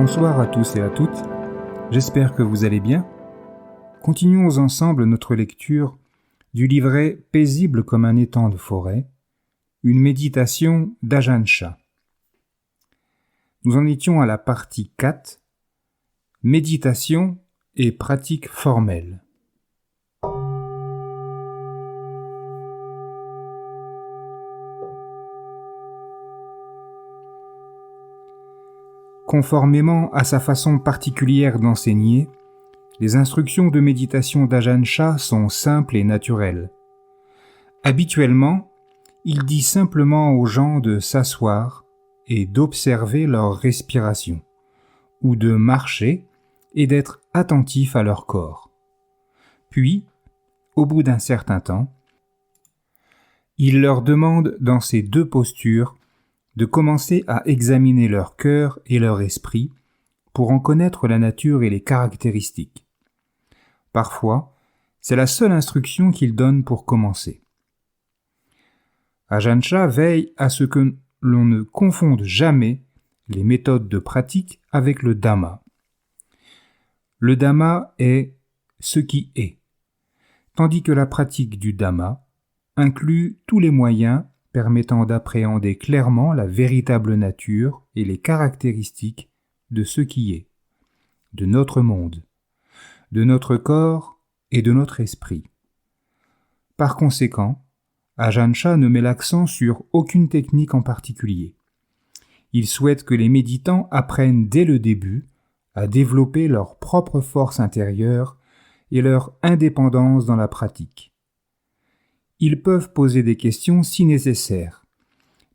Bonsoir à tous et à toutes, j'espère que vous allez bien. Continuons ensemble notre lecture du livret Paisible comme un étang de forêt, une méditation d'Ajahn Chah. Nous en étions à la partie 4, méditation et pratique formelle. Conformément à sa façon particulière d'enseigner, les instructions de méditation d'Ajahn Chah sont simples et naturelles. Habituellement, il dit simplement aux gens de s'asseoir et d'observer leur respiration, ou de marcher et d'être attentifs à leur corps. Puis, au bout d'un certain temps, il leur demande dans ces deux postures de commencer à examiner leur cœur et leur esprit pour en connaître la nature et les caractéristiques. Parfois, c'est la seule instruction qu'il donne pour commencer. Ajahn Chah veille à ce que l'on ne confonde jamais les méthodes de pratique avec le Dhamma. Le Dhamma est ce qui est, tandis que la pratique du Dhamma inclut tous les moyens permettant d'appréhender clairement la véritable nature et les caractéristiques de ce qui est, de notre monde, de notre corps et de notre esprit. Par conséquent, Ajahn Chah ne met l'accent sur aucune technique en particulier. Il souhaite que les méditants apprennent dès le début à développer leur propre force intérieure et leur indépendance dans la pratique. Ils peuvent poser des questions si nécessaire,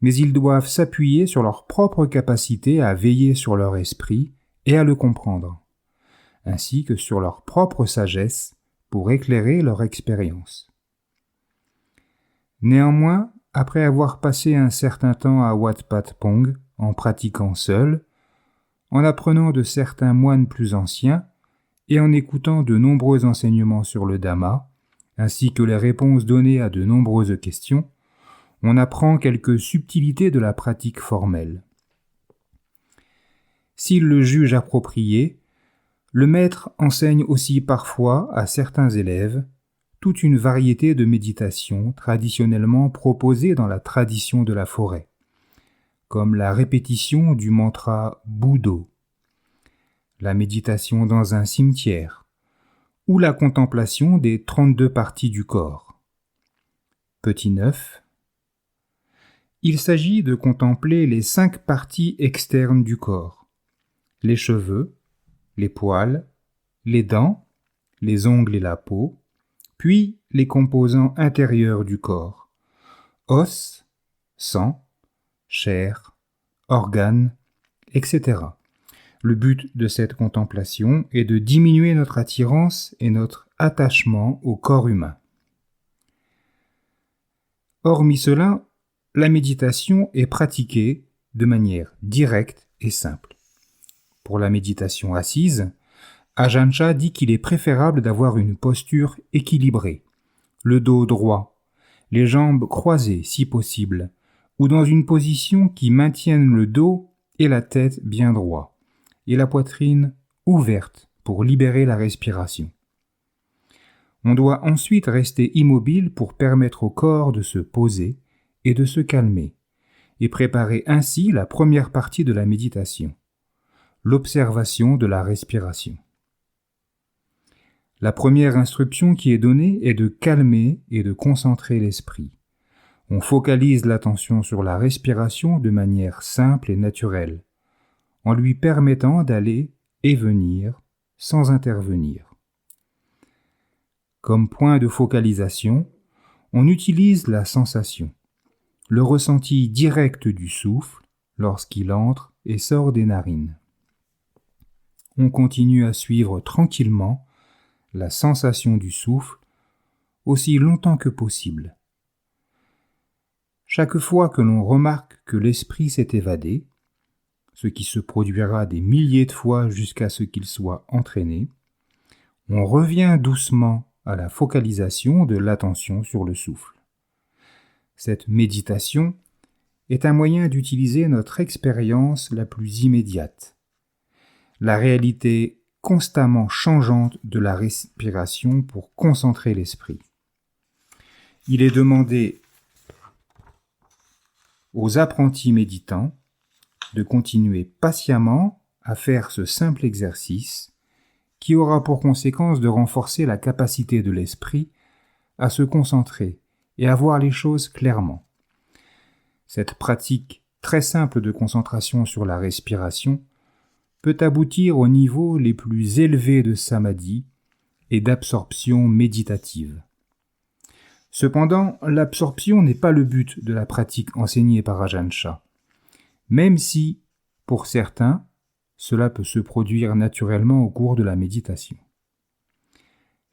mais ils doivent s'appuyer sur leur propre capacité à veiller sur leur esprit et à le comprendre, ainsi que sur leur propre sagesse pour éclairer leur expérience. Néanmoins, après avoir passé un certain temps à Wat Pat Pong, en pratiquant seul, en apprenant de certains moines plus anciens et en écoutant de nombreux enseignements sur le Dhamma, ainsi que les réponses données à de nombreuses questions, on apprend quelques subtilités de la pratique formelle. S'il le juge approprié, le maître enseigne aussi parfois à certains élèves toute une variété de méditations traditionnellement proposées dans la tradition de la forêt, comme la répétition du mantra Buddho, la méditation dans un cimetière, ou la contemplation des 32 parties du corps. Petit 9. Il s'agit de contempler les 5 parties externes du corps, les cheveux, les poils, les dents, les ongles et la peau, puis les composants intérieurs du corps, os, sang, chair, organes, etc. Le but de cette contemplation est de diminuer notre attirance et notre attachement au corps humain. Hormis cela, la méditation est pratiquée de manière directe et simple. Pour la méditation assise, Ajahn Chah dit qu'il est préférable d'avoir une posture équilibrée, le dos droit, les jambes croisées si possible, ou dans une position qui maintienne le dos et la tête bien droits, et la poitrine ouverte pour libérer la respiration. On doit ensuite rester immobile pour permettre au corps de se poser et de se calmer, et préparer ainsi la première partie de la méditation, l'observation de la respiration. La première instruction qui est donnée est de calmer et de concentrer l'esprit. On focalise l'attention sur la respiration de manière simple et naturelle, en lui permettant d'aller et venir sans intervenir. Comme point de focalisation, on utilise la sensation, le ressenti direct du souffle lorsqu'il entre et sort des narines. On continue à suivre tranquillement la sensation du souffle aussi longtemps que possible. Chaque fois que l'on remarque que l'esprit s'est évadé, ce qui se produira des milliers de fois jusqu'à ce qu'il soit entraîné, on revient doucement à la focalisation de l'attention sur le souffle. Cette méditation est un moyen d'utiliser notre expérience la plus immédiate. la réalité constamment changeante de la respiration pour concentrer l'esprit. Il est demandé aux apprentis méditants de continuer patiemment à faire ce simple exercice qui aura pour conséquence de renforcer la capacité de l'esprit à se concentrer et à voir les choses clairement. Cette pratique très simple de concentration sur la respiration peut aboutir aux niveaux les plus élevés de samadhi et d'absorption méditative. Cependant, l'absorption n'est pas le but de la pratique enseignée par Ajahn Chah, même si, pour certains, cela peut se produire naturellement au cours de la méditation.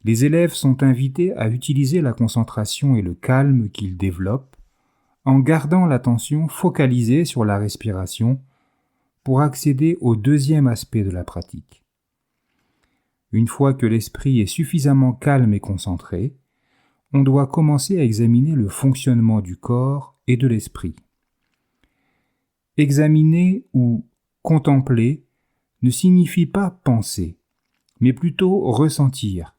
Les élèves sont invités à utiliser la concentration et le calme qu'ils développent en gardant l'attention focalisée sur la respiration pour accéder au deuxième aspect de la pratique. Une fois que l'esprit est suffisamment calme et concentré, on doit commencer à examiner le fonctionnement du corps et de l'esprit. Examiner ou contempler ne signifie pas penser, mais plutôt ressentir,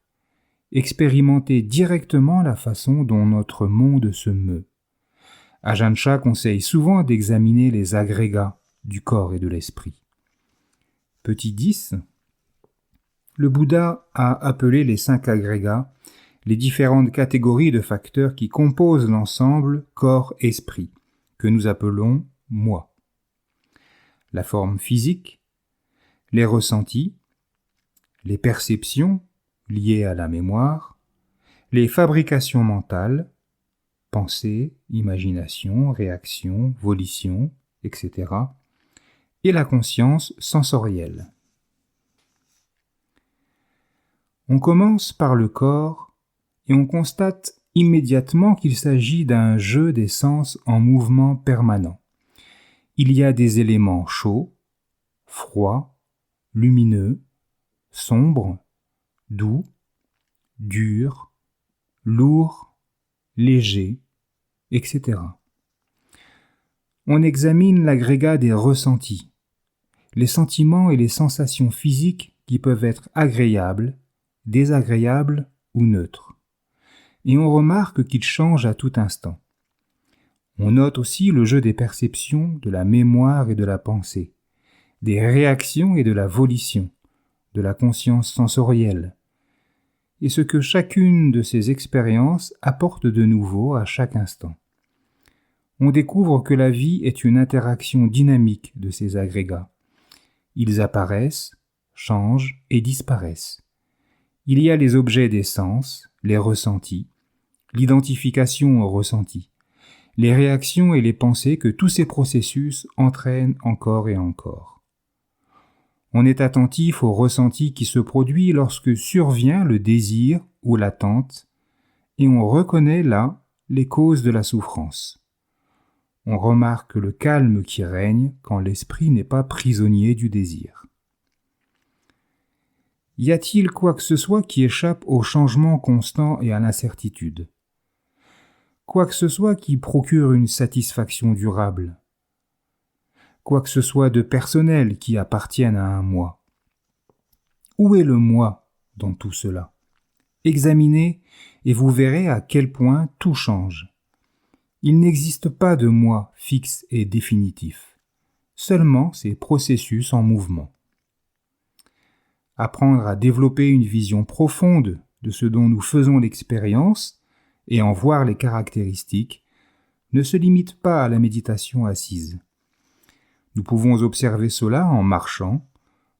expérimenter directement la façon dont notre monde se meut. Ajahn Chah conseille souvent d'examiner les agrégats du corps et de l'esprit. Petit 10. Le Bouddha a appelé les 5 agrégats les différentes catégories de facteurs qui composent l'ensemble corps-esprit, que nous appelons moi. La forme physique, les ressentis, les perceptions liées à la mémoire, les fabrications mentales, pensée, imagination, réaction, volition, etc., et la conscience sensorielle. On commence par le corps et on constate immédiatement qu'il s'agit d'un jeu des sens en mouvement permanent. Il y a des éléments chauds, froids, lumineux, sombres, doux, durs, lourds, légers, etc. On examine l'agrégat des ressentis, les sentiments et les sensations physiques qui peuvent être agréables, désagréables ou neutres. Et on remarque qu'ils changent à tout instant. On note aussi le jeu des perceptions, de la mémoire et de la pensée, des réactions et de la volition, de la conscience sensorielle, et ce que chacune de ces expériences apporte de nouveau à chaque instant. On découvre que la vie est une interaction dynamique de ces agrégats. Ils apparaissent, changent et disparaissent. Il y a les objets des sens, les ressentis, l'identification aux ressentis, les réactions et les pensées que tous ces processus entraînent encore et encore. On est attentif au ressenti qui se produit lorsque survient le désir ou l'attente, et on reconnaît là les causes de la souffrance. On remarque le calme qui règne quand l'esprit n'est pas prisonnier du désir. Y a-t-il quoi que ce soit qui échappe au changement constant et à l'incertitude ? Quoi que ce soit qui procure une satisfaction durable ? Quoi que ce soit de personnel qui appartienne à un moi ? Où est le moi dans tout cela ? Examinez et vous verrez à quel point tout change. Il n'existe pas de moi fixe et définitif, seulement ces processus en mouvement. Apprendre à développer une vision profonde de ce dont nous faisons l'expérience et en voir les caractéristiques ne se limite pas à la méditation assise. Nous pouvons observer cela en marchant,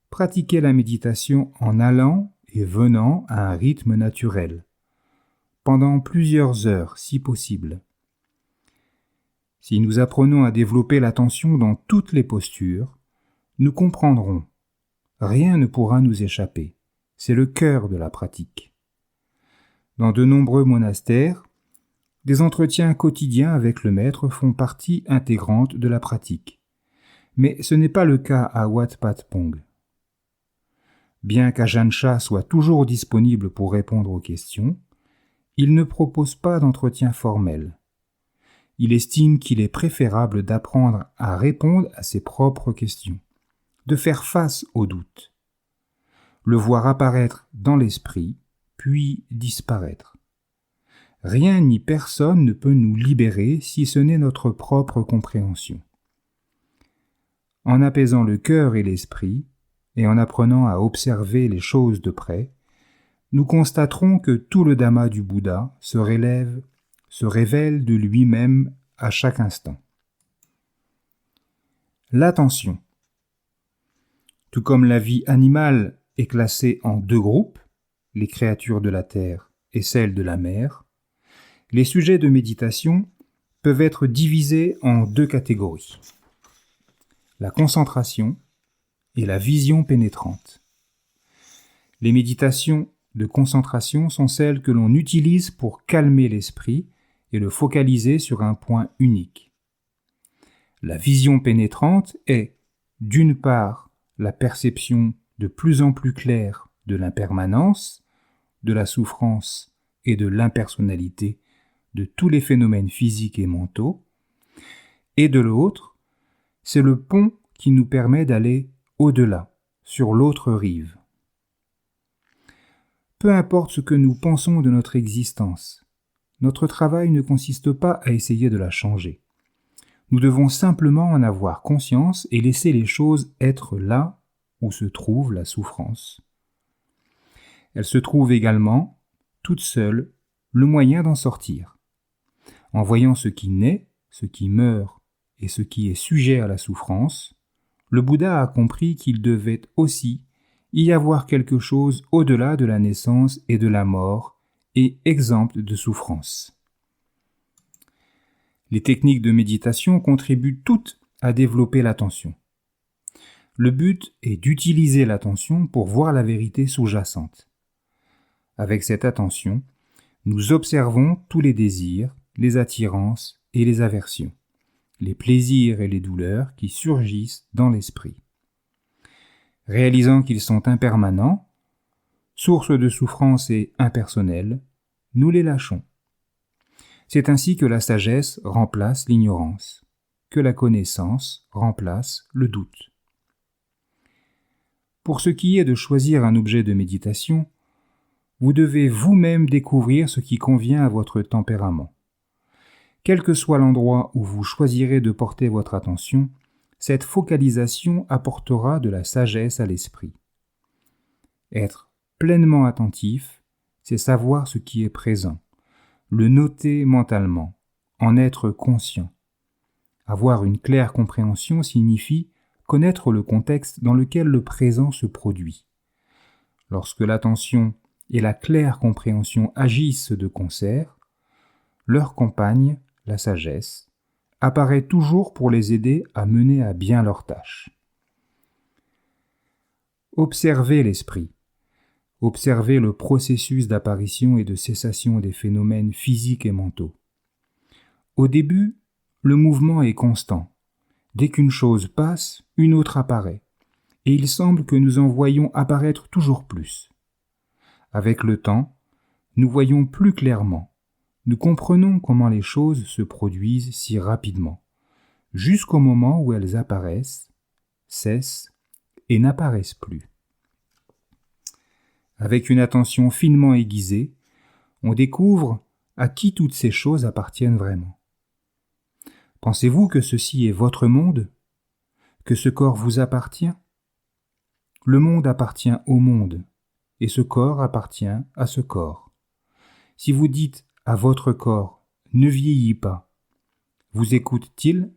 pratiquer la méditation en allant et venant à un rythme naturel, pendant plusieurs heures si possible. Si nous apprenons à développer l'attention dans toutes les postures, nous comprendrons. Rien ne pourra nous échapper. C'est le cœur de la pratique. Dans de nombreux monastères, des entretiens quotidiens avec le maître font partie intégrante de la pratique. Mais ce n'est pas le cas à Wat Pat Pong. Bien qu'Ajahn Chah soit toujours disponible pour répondre aux questions, il ne propose pas d'entretien formel. Il estime qu'il est préférable d'apprendre à répondre à ses propres questions, de faire face aux doutes le voir apparaître dans l'esprit, puis disparaître. Rien ni personne ne peut nous libérer si ce n'est notre propre compréhension. En apaisant le cœur et l'esprit, et en apprenant à observer les choses de près, nous constaterons que tout le Dhamma du Bouddha se révèle de lui-même à chaque instant. L'attention. Tout comme la vie animale est classée en deux groupes, les créatures de la terre et celles de la mer, les sujets de méditation peuvent être divisés en deux catégories: la concentration et la vision pénétrante. Les méditations de concentration sont celles que l'on utilise pour calmer l'esprit et le focaliser sur un point unique. La vision pénétrante est, d'une part, la perception de plus en plus claire de l'impermanence, de la souffrance et de l'impersonnalité de tous les phénomènes physiques et mentaux, et de l'autre, c'est le pont qui nous permet d'aller au-delà, sur l'autre rive. Peu importe ce que nous pensons de notre existence, notre travail ne consiste pas à essayer de la changer. Nous devons simplement en avoir conscience et laisser les choses être là où se trouve la souffrance. Elle se trouve également, toute seule, le moyen d'en sortir. En voyant ce qui naît, ce qui meurt et ce qui est sujet à la souffrance, le Bouddha a compris qu'il devait aussi y avoir quelque chose au-delà de la naissance et de la mort et exempt de souffrance. Les techniques de méditation contribuent toutes à développer l'attention. Le but est d'utiliser l'attention pour voir la vérité sous-jacente. Avec cette attention, nous observons tous les désirs, les attirances et les aversions, les plaisirs et les douleurs qui surgissent dans l'esprit. Réalisant qu'ils sont impermanents, source de souffrance et impersonnels, nous les lâchons. C'est ainsi que la sagesse remplace l'ignorance, que la connaissance remplace le doute. Pour ce qui est de choisir un objet de méditation, vous devez vous-même découvrir ce qui convient à votre tempérament. Quel que soit l'endroit où vous choisirez de porter votre attention, cette focalisation apportera de la sagesse à l'esprit. Être pleinement attentif, c'est savoir ce qui est présent, le noter mentalement, en être conscient. Avoir une claire compréhension signifie connaître le contexte dans lequel le présent se produit. Lorsque l'attention et la claire compréhension agissent de concert, leur compagne, la sagesse, apparaît toujours pour les aider à mener à bien leurs tâches. Observez l'esprit. Observez le processus d'apparition et de cessation des phénomènes physiques et mentaux. Au début, le mouvement est constant. Dès qu'une chose passe, une autre apparaît, et il semble que nous en voyons apparaître toujours plus. Avec le temps, nous voyons plus clairement. Nous comprenons comment les choses se produisent si rapidement, jusqu'au moment où elles apparaissent, cessent et n'apparaissent plus. Avec une attention finement aiguisée, on découvre à qui toutes ces choses appartiennent vraiment. Pensez-vous que ceci est votre monde? Que ce corps vous appartient? Le monde appartient au monde, et ce corps appartient à ce corps. Si vous dites à votre corps « ne vieillis pas », vous écoute-t-il?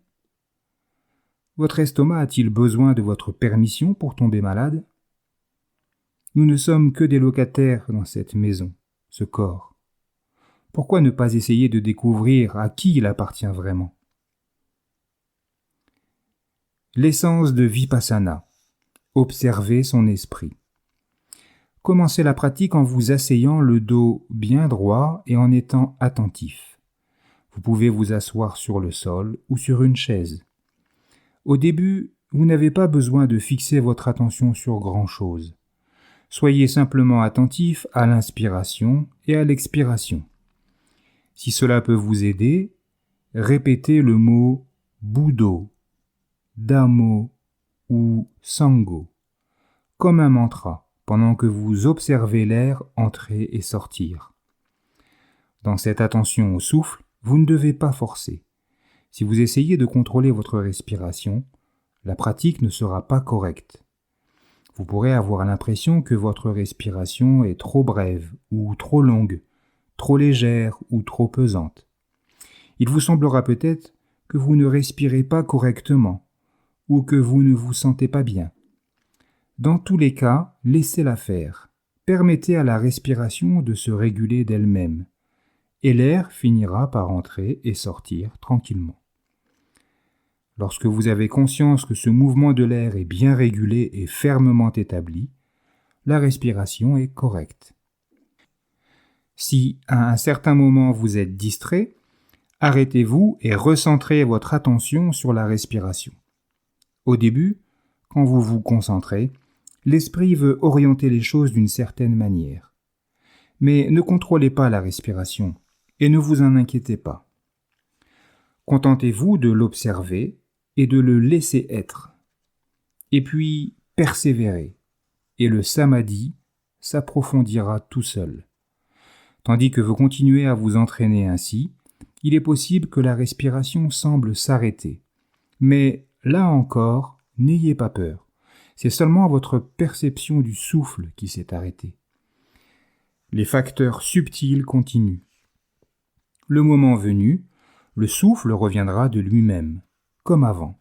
Votre estomac a-t-il besoin de votre permission pour tomber malade? Nous ne sommes que des locataires dans cette maison, ce corps. Pourquoi ne pas essayer de découvrir à qui il appartient vraiment? L'essence de Vipassana. Observer son esprit. Commencez la pratique en vous asseyant le dos bien droit et en étant attentif. Vous pouvez vous asseoir sur le sol ou sur une chaise. Au début, vous n'avez pas besoin de fixer votre attention sur grand-chose. Soyez simplement attentif à l'inspiration et à l'expiration. Si cela peut vous aider, répétez le mot « Buddho », « Dhammo » ou « Sangho » comme un mantra pendant que vous observez l'air entrer et sortir. Dans cette attention au souffle, vous ne devez pas forcer. Si vous essayez de contrôler votre respiration, la pratique ne sera pas correcte. Vous pourrez avoir l'impression que votre respiration est trop brève ou trop longue, trop légère ou trop pesante. Il vous semblera peut-être que vous ne respirez pas correctement ou que vous ne vous sentez pas bien. Dans tous les cas, laissez-la faire. Permettez à la respiration de se réguler d'elle-même, et l'air finira par entrer et sortir tranquillement. Lorsque vous avez conscience que ce mouvement de l'air est bien régulé et fermement établi, la respiration est correcte. Si, à un certain moment, vous êtes distrait, arrêtez-vous et recentrez votre attention sur la respiration. Au début, quand vous vous concentrez, l'esprit veut orienter les choses d'une certaine manière. Mais ne contrôlez pas la respiration et ne vous en inquiétez pas. Contentez-vous de l'observer et de le laisser être. Et puis, persévérez, et le samadhi s'approfondira tout seul. Tandis que vous continuez à vous entraîner ainsi, il est possible que la respiration semble s'arrêter. Mais là encore, n'ayez pas peur. C'est seulement votre perception du souffle qui s'est arrêtée. Les facteurs subtils continuent. Le moment venu, le souffle reviendra de lui-même, comme avant.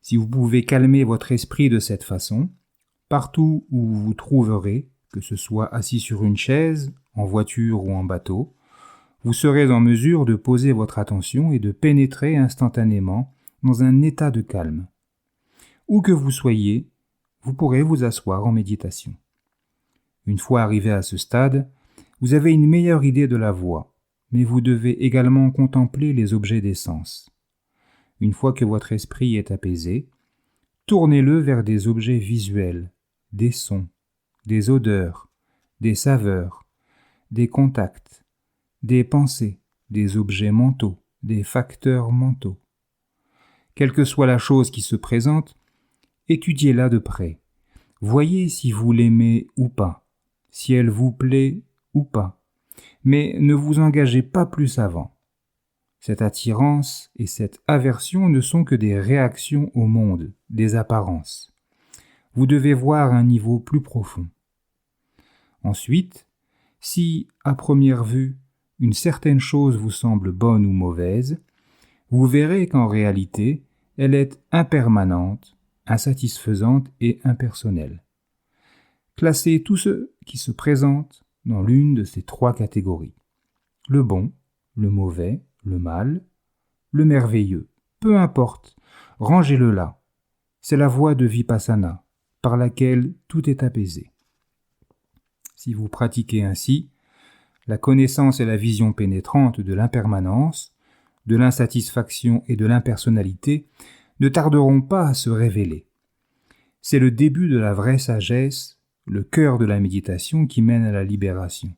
Si vous pouvez calmer votre esprit de cette façon, partout où vous vous trouverez, que ce soit assis sur une chaise, en voiture ou en bateau, vous serez en mesure de poser votre attention et de pénétrer instantanément dans un état de calme. Où que vous soyez, vous pourrez vous asseoir en méditation. Une fois arrivé à ce stade, vous avez une meilleure idée de la voie, mais vous devez également contempler les objets des sens. Une fois que votre esprit est apaisé, tournez-le vers des objets visuels, des sons, des odeurs, des saveurs, des contacts, des pensées, des objets mentaux, des facteurs mentaux. Quelle que soit la chose qui se présente, étudiez-la de près. Voyez si vous l'aimez ou pas, si elle vous plaît ou pas, mais ne vous engagez pas plus avant. Cette attirance et cette aversion ne sont que des réactions au monde, des apparences. Vous devez voir un niveau plus profond. Ensuite, si, à première vue, une certaine chose vous semble bonne ou mauvaise, vous verrez qu'en réalité, elle est impermanente, insatisfaisante et impersonnelle. Classez tout ce qui se présente dans l'une de ces trois catégories. Le bon, le mauvais, le mal, le merveilleux. Peu importe, rangez-le là. C'est la voie de Vipassana, par laquelle tout est apaisé. Si vous pratiquez ainsi, la connaissance et la vision pénétrante de l'impermanence, de l'insatisfaction et de l'impersonnalité ne tarderont pas à se révéler. C'est le début de la vraie sagesse, le cœur de la méditation qui mène à la libération.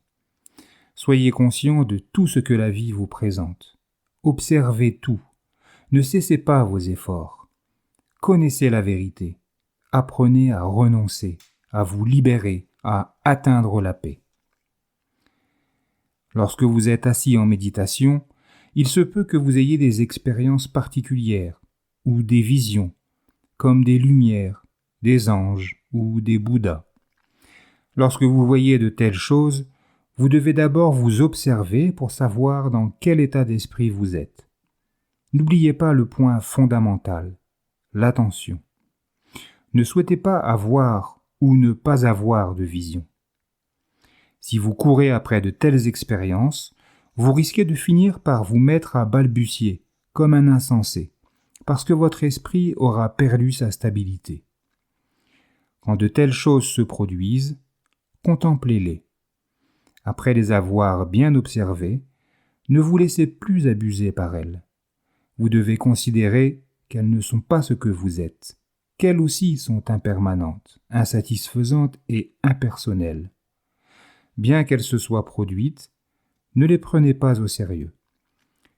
Soyez conscient de tout ce que la vie vous présente. Observez tout. Ne cessez pas vos efforts. Connaissez la vérité. Apprenez à renoncer, à vous libérer, à atteindre la paix. Lorsque vous êtes assis en méditation, il se peut que vous ayez des expériences particulières ou des visions, comme des lumières, des anges ou des Bouddhas. Lorsque vous voyez de telles choses, vous devez d'abord vous observer pour savoir dans quel état d'esprit vous êtes. N'oubliez pas le point fondamental, l'attention. Ne souhaitez pas avoir ou ne pas avoir de vision. Si vous courez après de telles expériences, vous risquez de finir par vous mettre à balbutier, comme un insensé, parce que votre esprit aura perdu sa stabilité. Quand de telles choses se produisent, contemplez-les. Après les avoir bien observées, ne vous laissez plus abuser par elles. Vous devez considérer qu'elles ne sont pas ce que vous êtes, qu'elles aussi sont impermanentes, insatisfaisantes et impersonnelles. Bien qu'elles se soient produites, ne les prenez pas au sérieux.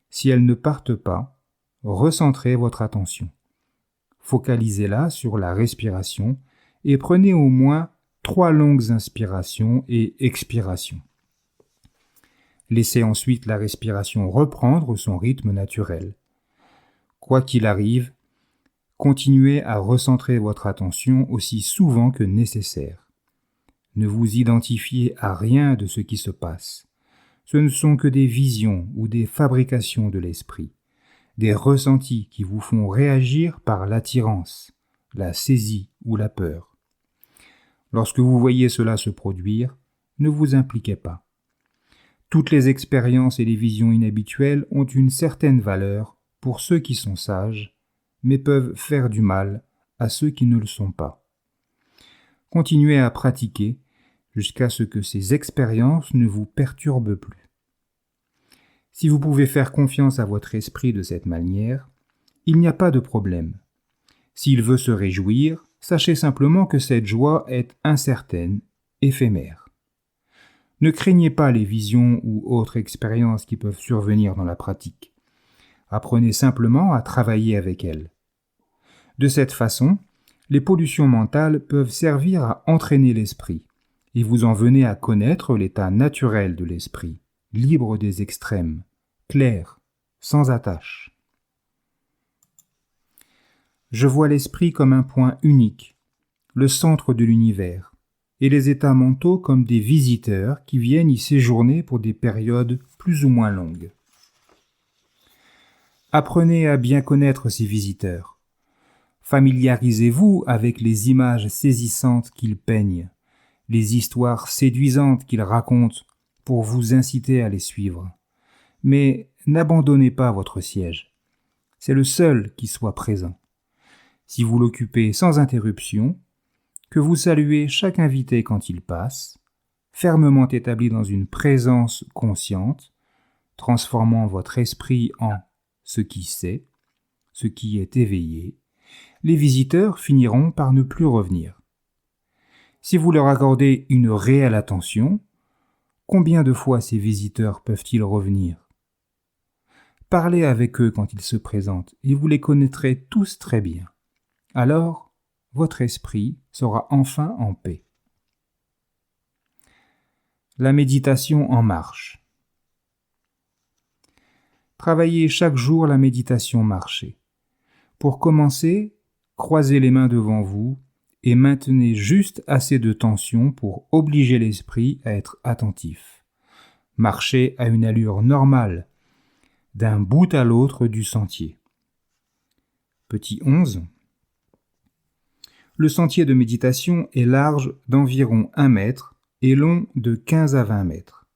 Si elles ne partent pas, recentrez votre attention. Focalisez-la sur la respiration et prenez au moins 3 longues inspirations et expirations. Laissez ensuite la respiration reprendre son rythme naturel. Quoi qu'il arrive, continuez à recentrer votre attention aussi souvent que nécessaire. Ne vous identifiez à rien de ce qui se passe. Ce ne sont que des visions ou des fabrications de l'esprit, des ressentis qui vous font réagir par l'attirance, la saisie ou la peur. Lorsque vous voyez cela se produire, ne vous impliquez pas. Toutes les expériences et les visions inhabituelles ont une certaine valeur pour ceux qui sont sages, mais peuvent faire du mal à ceux qui ne le sont pas. Continuez à pratiquer jusqu'à ce que ces expériences ne vous perturbent plus. Si vous pouvez faire confiance à votre esprit de cette manière, il n'y a pas de problème. S'il veut se réjouir, sachez simplement que cette joie est incertaine, éphémère. Ne craignez pas les visions ou autres expériences qui peuvent survenir dans la pratique. Apprenez simplement à travailler avec elles. De cette façon, les pollutions mentales peuvent servir à entraîner l'esprit, et vous en venez à connaître l'état naturel de l'esprit, libre des extrêmes, clair, sans attache. Je vois l'esprit comme un point unique, le centre de l'univers, et les états mentaux comme des visiteurs qui viennent y séjourner pour des périodes plus ou moins longues. Apprenez à bien connaître ces visiteurs. Familiarisez-vous avec les images saisissantes qu'ils peignent, les histoires séduisantes qu'ils racontent pour vous inciter à les suivre. Mais n'abandonnez pas votre siège. C'est le seul qui soit présent. Si vous l'occupez sans interruption, que vous saluez chaque invité quand il passe, fermement établi dans une présence consciente, transformant votre esprit en ce qui sait, ce qui est éveillé, les visiteurs finiront par ne plus revenir. Si vous leur accordez une réelle attention, combien de fois ces visiteurs peuvent-ils revenir ? Parlez avec eux quand ils se présentent et vous les connaîtrez tous très bien. Alors, votre esprit sera enfin en paix. La méditation en marche. Travaillez chaque jour la méditation marchée. Pour commencer, croisez les mains devant vous et maintenez juste assez de tension pour obliger l'esprit à être attentif. Marchez à une allure normale, d'un bout à l'autre du sentier. Petit 11. Le sentier de méditation est large d'environ 1 mètre et long de 15 à 20 mètres.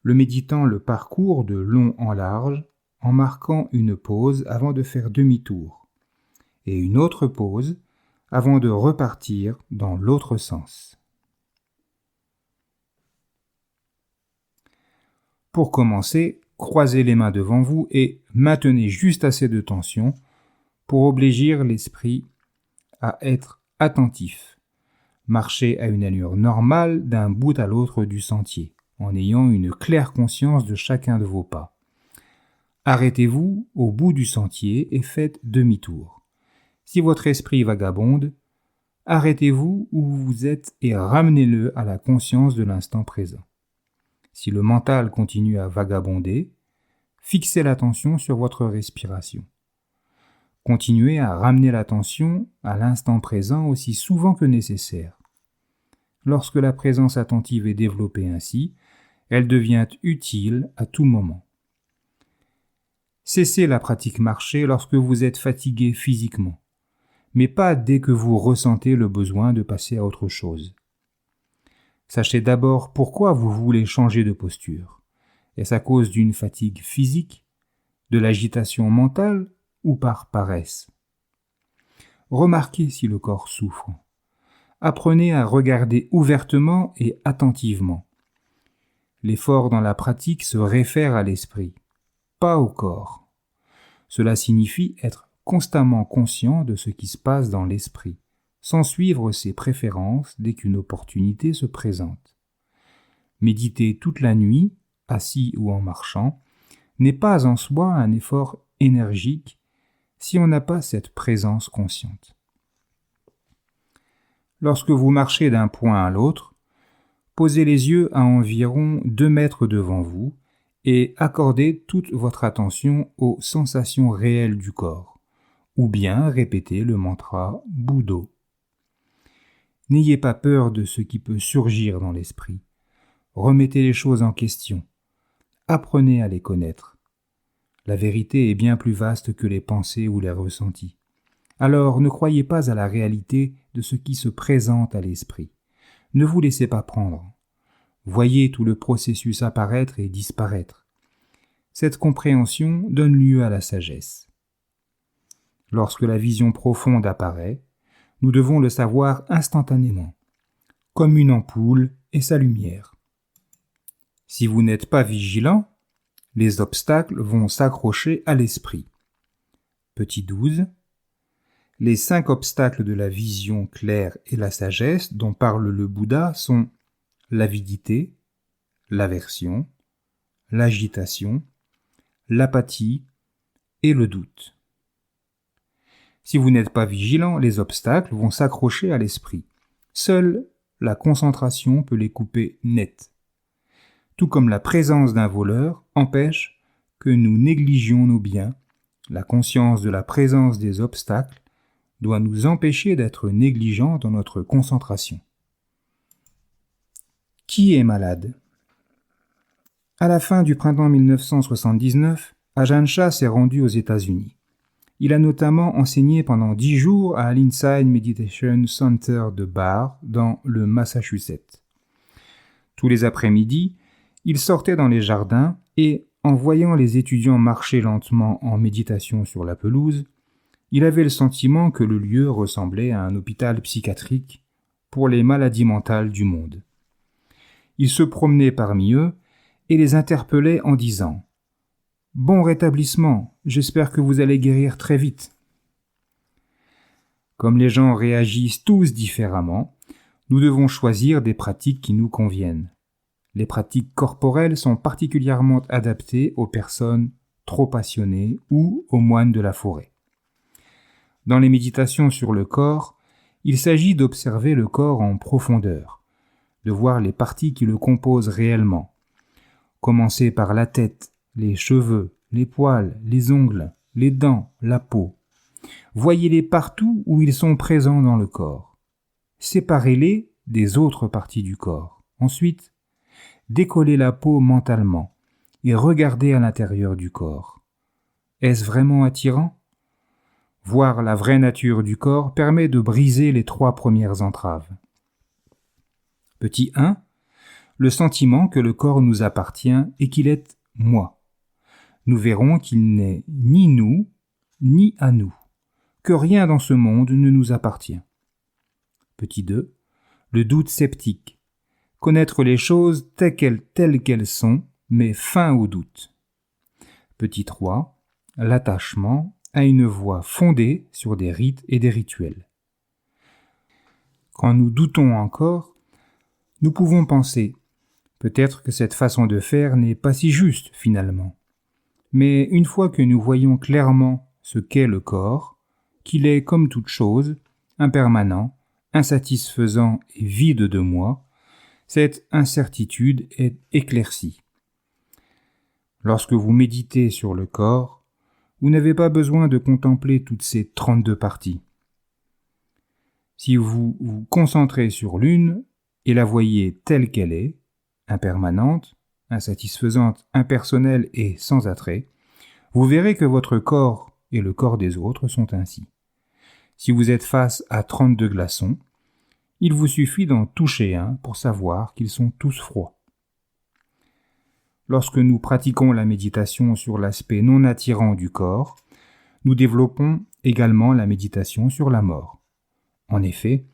Le méditant le parcourt de long en large en marquant une pause avant de faire demi-tour et une autre pause avant de repartir dans l'autre sens. Pour commencer, croisez les mains devant vous et maintenez juste assez de tension pour obliger l'esprit à être attentif. Marchez à une allure normale d'un bout à l'autre du sentier, en ayant une claire conscience de chacun de vos pas. Arrêtez-vous au bout du sentier et faites demi-tour. Si votre esprit vagabonde, arrêtez-vous où vous êtes et ramenez-le à la conscience de l'instant présent. Si le mental continue à vagabonder, fixez l'attention sur votre respiration. Continuez à ramener l'attention à l'instant présent aussi souvent que nécessaire. Lorsque la présence attentive est développée ainsi, elle devient utile à tout moment. Cessez la pratique marchée lorsque vous êtes fatigué physiquement, mais pas dès que vous ressentez le besoin de passer à autre chose. Sachez d'abord pourquoi vous voulez changer de posture. Est-ce à cause d'une fatigue physique, de l'agitation mentale ou par paresse? Remarquez si le corps souffre. Apprenez à regarder ouvertement et attentivement. L'effort dans la pratique se réfère à l'esprit, pas au corps. Cela signifie être constamment conscient de ce qui se passe dans l'esprit, sans suivre ses préférences dès qu'une opportunité se présente. Méditer toute la nuit, assis ou en marchant, n'est pas en soi un effort énergique si on n'a pas cette présence consciente. Lorsque vous marchez d'un point à l'autre, posez les yeux à environ 2 mètres devant vous et accordez toute votre attention aux sensations réelles du corps, ou bien répétez le mantra Buddho. N'ayez pas peur de ce qui peut surgir dans l'esprit. Remettez les choses en question. Apprenez à les connaître. La vérité est bien plus vaste que les pensées ou les ressentis. Alors ne croyez pas à la réalité de ce qui se présente à l'esprit. Ne vous laissez pas prendre. Voyez tout le processus apparaître et disparaître. Cette compréhension donne lieu à la sagesse. Lorsque la vision profonde apparaît, nous devons le savoir instantanément, comme une ampoule et sa lumière. Si vous n'êtes pas vigilant, les obstacles vont s'accrocher à l'esprit. Petit 12. Les 5 obstacles de la vision claire et la sagesse dont parle le Bouddha sont l'avidité, l'aversion, l'agitation, l'apathie et le doute. Si vous n'êtes pas vigilant, les obstacles vont s'accrocher à l'esprit. Seule la concentration peut les couper net. Tout comme la présence d'un voleur empêche que nous négligions nos biens, la conscience de la présence des obstacles doit nous empêcher d'être négligents dans notre concentration. Qui est malade? À la fin du printemps 1979, Ajahn Chah s'est rendu aux États-Unis. Il a notamment enseigné pendant 10 jours à l'Inside Meditation Center de Barre, dans le Massachusetts. Tous les après-midi, il sortait dans les jardins et, en voyant les étudiants marcher lentement en méditation sur la pelouse, il avait le sentiment que le lieu ressemblait à un hôpital psychiatrique pour les maladies mentales du monde. Il se promenait parmi eux et les interpellait en disant « Bon rétablissement, j'espère que vous allez guérir très vite. » Comme les gens réagissent tous différemment, nous devons choisir des pratiques qui nous conviennent. Les pratiques corporelles sont particulièrement adaptées aux personnes trop passionnées ou aux moines de la forêt. Dans les méditations sur le corps, il s'agit d'observer le corps en profondeur, de voir les parties qui le composent réellement. Commencer par la tête, les cheveux, les poils, les ongles, les dents, la peau. Voyez-les partout où ils sont présents dans le corps. Séparez-les des autres parties du corps. Ensuite, décollez la peau mentalement et regardez à l'intérieur du corps. Est-ce vraiment attirant? Voir la vraie nature du corps permet de briser les 3 premières entraves. Petit 1. Le sentiment que le corps nous appartient et qu'il est « moi ». Nous verrons qu'il n'est ni nous, ni à nous, que rien dans ce monde ne nous appartient. Petit 2. Le doute sceptique. Connaître les choses telles qu'elles sont, mais fin au doute. Petit 3. L'attachement à une voie fondée sur des rites et des rituels. Quand nous doutons encore, nous pouvons penser « peut-être que cette façon de faire n'est pas si juste finalement ». Mais une fois que nous voyons clairement ce qu'est le corps, qu'il est comme toute chose, impermanent, insatisfaisant et vide de moi, cette incertitude est éclaircie. Lorsque vous méditez sur le corps, vous n'avez pas besoin de contempler toutes ces 32 parties. Si vous vous concentrez sur l'une et la voyez telle qu'elle est, impermanente, insatisfaisante, impersonnelle et sans attrait, vous verrez que votre corps et le corps des autres sont ainsi. Si vous êtes face à 32 glaçons, il vous suffit d'en toucher un pour savoir qu'ils sont tous froids. Lorsque nous pratiquons la méditation sur l'aspect non attirant du corps, nous développons également la méditation sur la mort. En effet,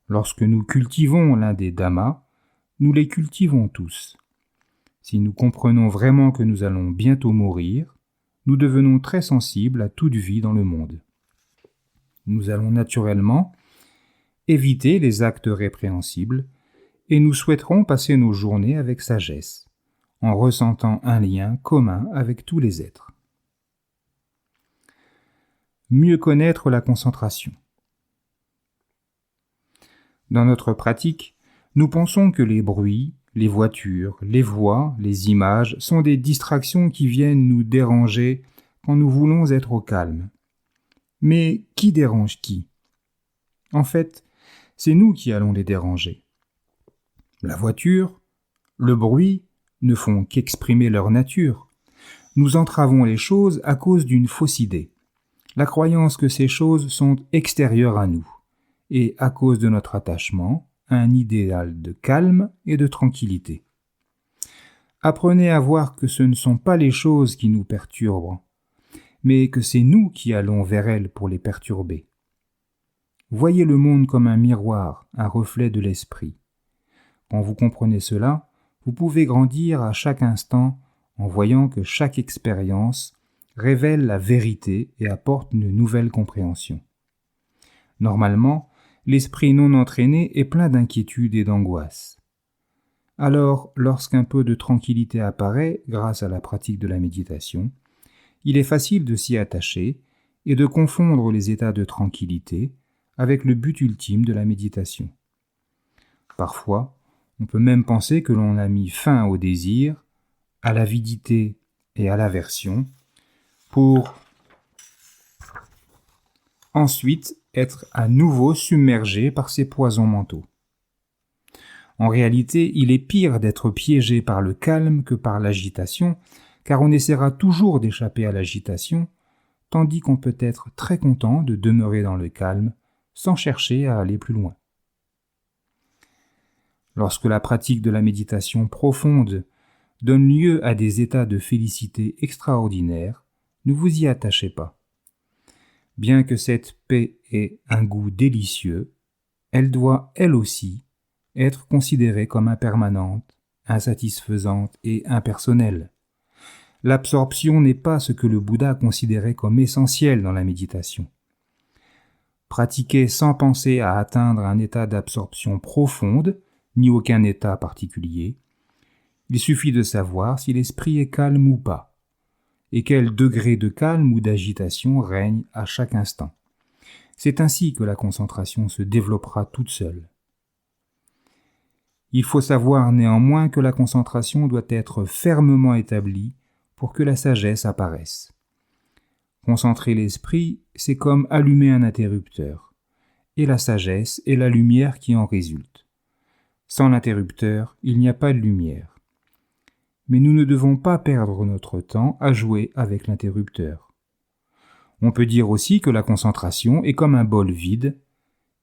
lorsque nous cultivons l'un des dhammas, nous les cultivons tous. Si nous comprenons vraiment que nous allons bientôt mourir, nous devenons très sensibles à toute vie dans le monde. Nous allons naturellement éviter les actes répréhensibles et nous souhaiterons passer nos journées avec sagesse, en ressentant un lien commun avec tous les êtres. Mieux connaître la concentration. Dans notre pratique, nous pensons que les bruits, les voitures, les voix, les images sont des distractions qui viennent nous déranger quand nous voulons être au calme. Mais qui dérange qui? En fait, c'est nous qui allons les déranger. La voiture, le bruit ne font qu'exprimer leur nature. Nous entravons les choses à cause d'une fausse idée, la croyance que ces choses sont extérieures à nous, et à cause de notre attachement à un idéal de calme et de tranquillité. Apprenez à voir que ce ne sont pas les choses qui nous perturbent, mais que c'est nous qui allons vers elles pour les perturber. Voyez le monde comme un miroir, un reflet de l'esprit. Quand vous comprenez cela, vous pouvez grandir à chaque instant en voyant que chaque expérience révèle la vérité et apporte une nouvelle compréhension. Normalement, l'esprit non entraîné est plein d'inquiétude et d'angoisse. Alors, lorsqu'un peu de tranquillité apparaît grâce à la pratique de la méditation, il est facile de s'y attacher et de confondre les états de tranquillité avec le but ultime de la méditation. Parfois, on peut même penser que l'on a mis fin au désir, à l'avidité et à l'aversion, pour ensuite être à nouveau submergé par ces poisons mentaux. En réalité, il est pire d'être piégé par le calme que par l'agitation, car on essaiera toujours d'échapper à l'agitation, tandis qu'on peut être très content de demeurer dans le calme, sans chercher à aller plus loin. Lorsque la pratique de la méditation profonde donne lieu à des états de félicité extraordinaires, ne vous y attachez pas. Bien que cette paix ait un goût délicieux, elle doit, elle aussi, être considérée comme impermanente, insatisfaisante et impersonnelle. L'absorption n'est pas ce que le Bouddha considérait comme essentiel dans la méditation. Pratiquer sans penser à atteindre un état d'absorption profonde, ni aucun état particulier, il suffit de savoir si l'esprit est calme ou pas, et quel degré de calme ou d'agitation règne à chaque instant. C'est ainsi que la concentration se développera toute seule. Il faut savoir néanmoins que la concentration doit être fermement établie pour que la sagesse apparaisse. Concentrer l'esprit, c'est comme allumer un interrupteur, et la sagesse est la lumière qui en résulte. Sans l'interrupteur, il n'y a pas de lumière. Mais nous ne devons pas perdre notre temps à jouer avec l'interrupteur. On peut dire aussi que la concentration est comme un bol vide,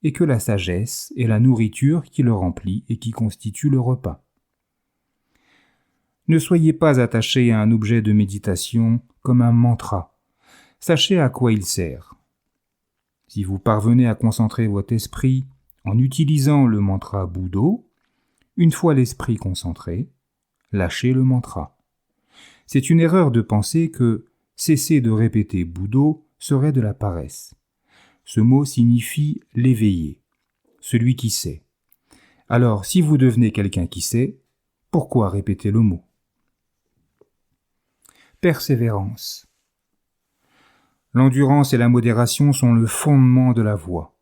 et que la sagesse est la nourriture qui le remplit et qui constitue le repas. Ne soyez pas attachés à un objet de méditation comme un mantra. Sachez à quoi il sert. Si vous parvenez à concentrer votre esprit en utilisant le mantra Buddho, une fois l'esprit concentré, lâchez le mantra. C'est une erreur de penser que cesser de répéter Buddho serait de la paresse. Ce mot signifie l'éveillé, celui qui sait. Alors, si vous devenez quelqu'un qui sait, pourquoi répéter le mot? Persévérance. L'endurance et la modération sont le fondement de la voie.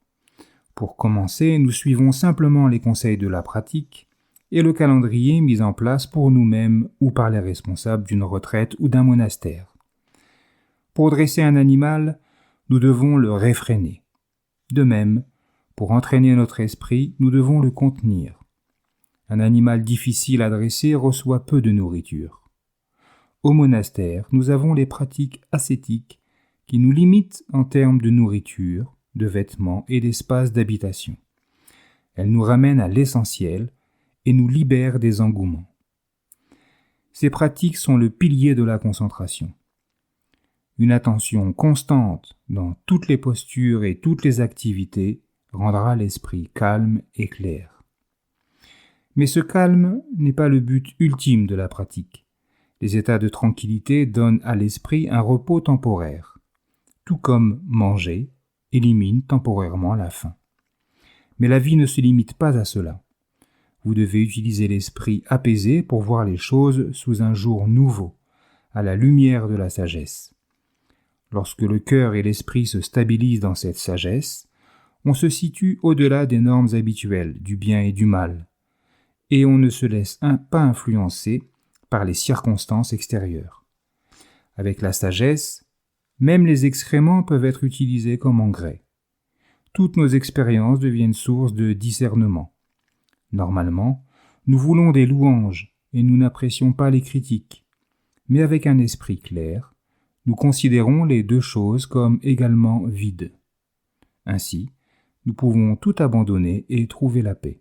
Pour commencer, nous suivons simplement les conseils de la pratique et le calendrier mis en place pour nous-mêmes ou par les responsables d'une retraite ou d'un monastère. Pour dresser un animal, nous devons le réfréner. De même, pour entraîner notre esprit, nous devons le contenir. Un animal difficile à dresser reçoit peu de nourriture. Au monastère, nous avons les pratiques ascétiques qui nous limitent en termes de nourriture, de vêtements et d'espace d'habitation. Elles nous ramènent à l'essentiel et nous libèrent des engouements. Ces pratiques sont le pilier de la concentration. Une attention constante dans toutes les postures et toutes les activités rendra l'esprit calme et clair. Mais ce calme n'est pas le but ultime de la pratique. Les états de tranquillité donnent à l'esprit un repos temporaire, tout comme manger élimine temporairement la faim. Mais la vie ne se limite pas à cela. Vous devez utiliser l'esprit apaisé pour voir les choses sous un jour nouveau, à la lumière de la sagesse. Lorsque le cœur et l'esprit se stabilisent dans cette sagesse, On se situe au-delà des normes habituelles du bien et du mal, et on ne se laisse pas influencer par les circonstances extérieures. Avec la sagesse, même les excréments peuvent être utilisés comme engrais. Toutes nos expériences deviennent source de discernement. Normalement, nous voulons des louanges et nous n'apprécions pas les critiques. Mais avec un esprit clair, nous considérons les deux choses comme également vides. Ainsi, nous pouvons tout abandonner et trouver la paix.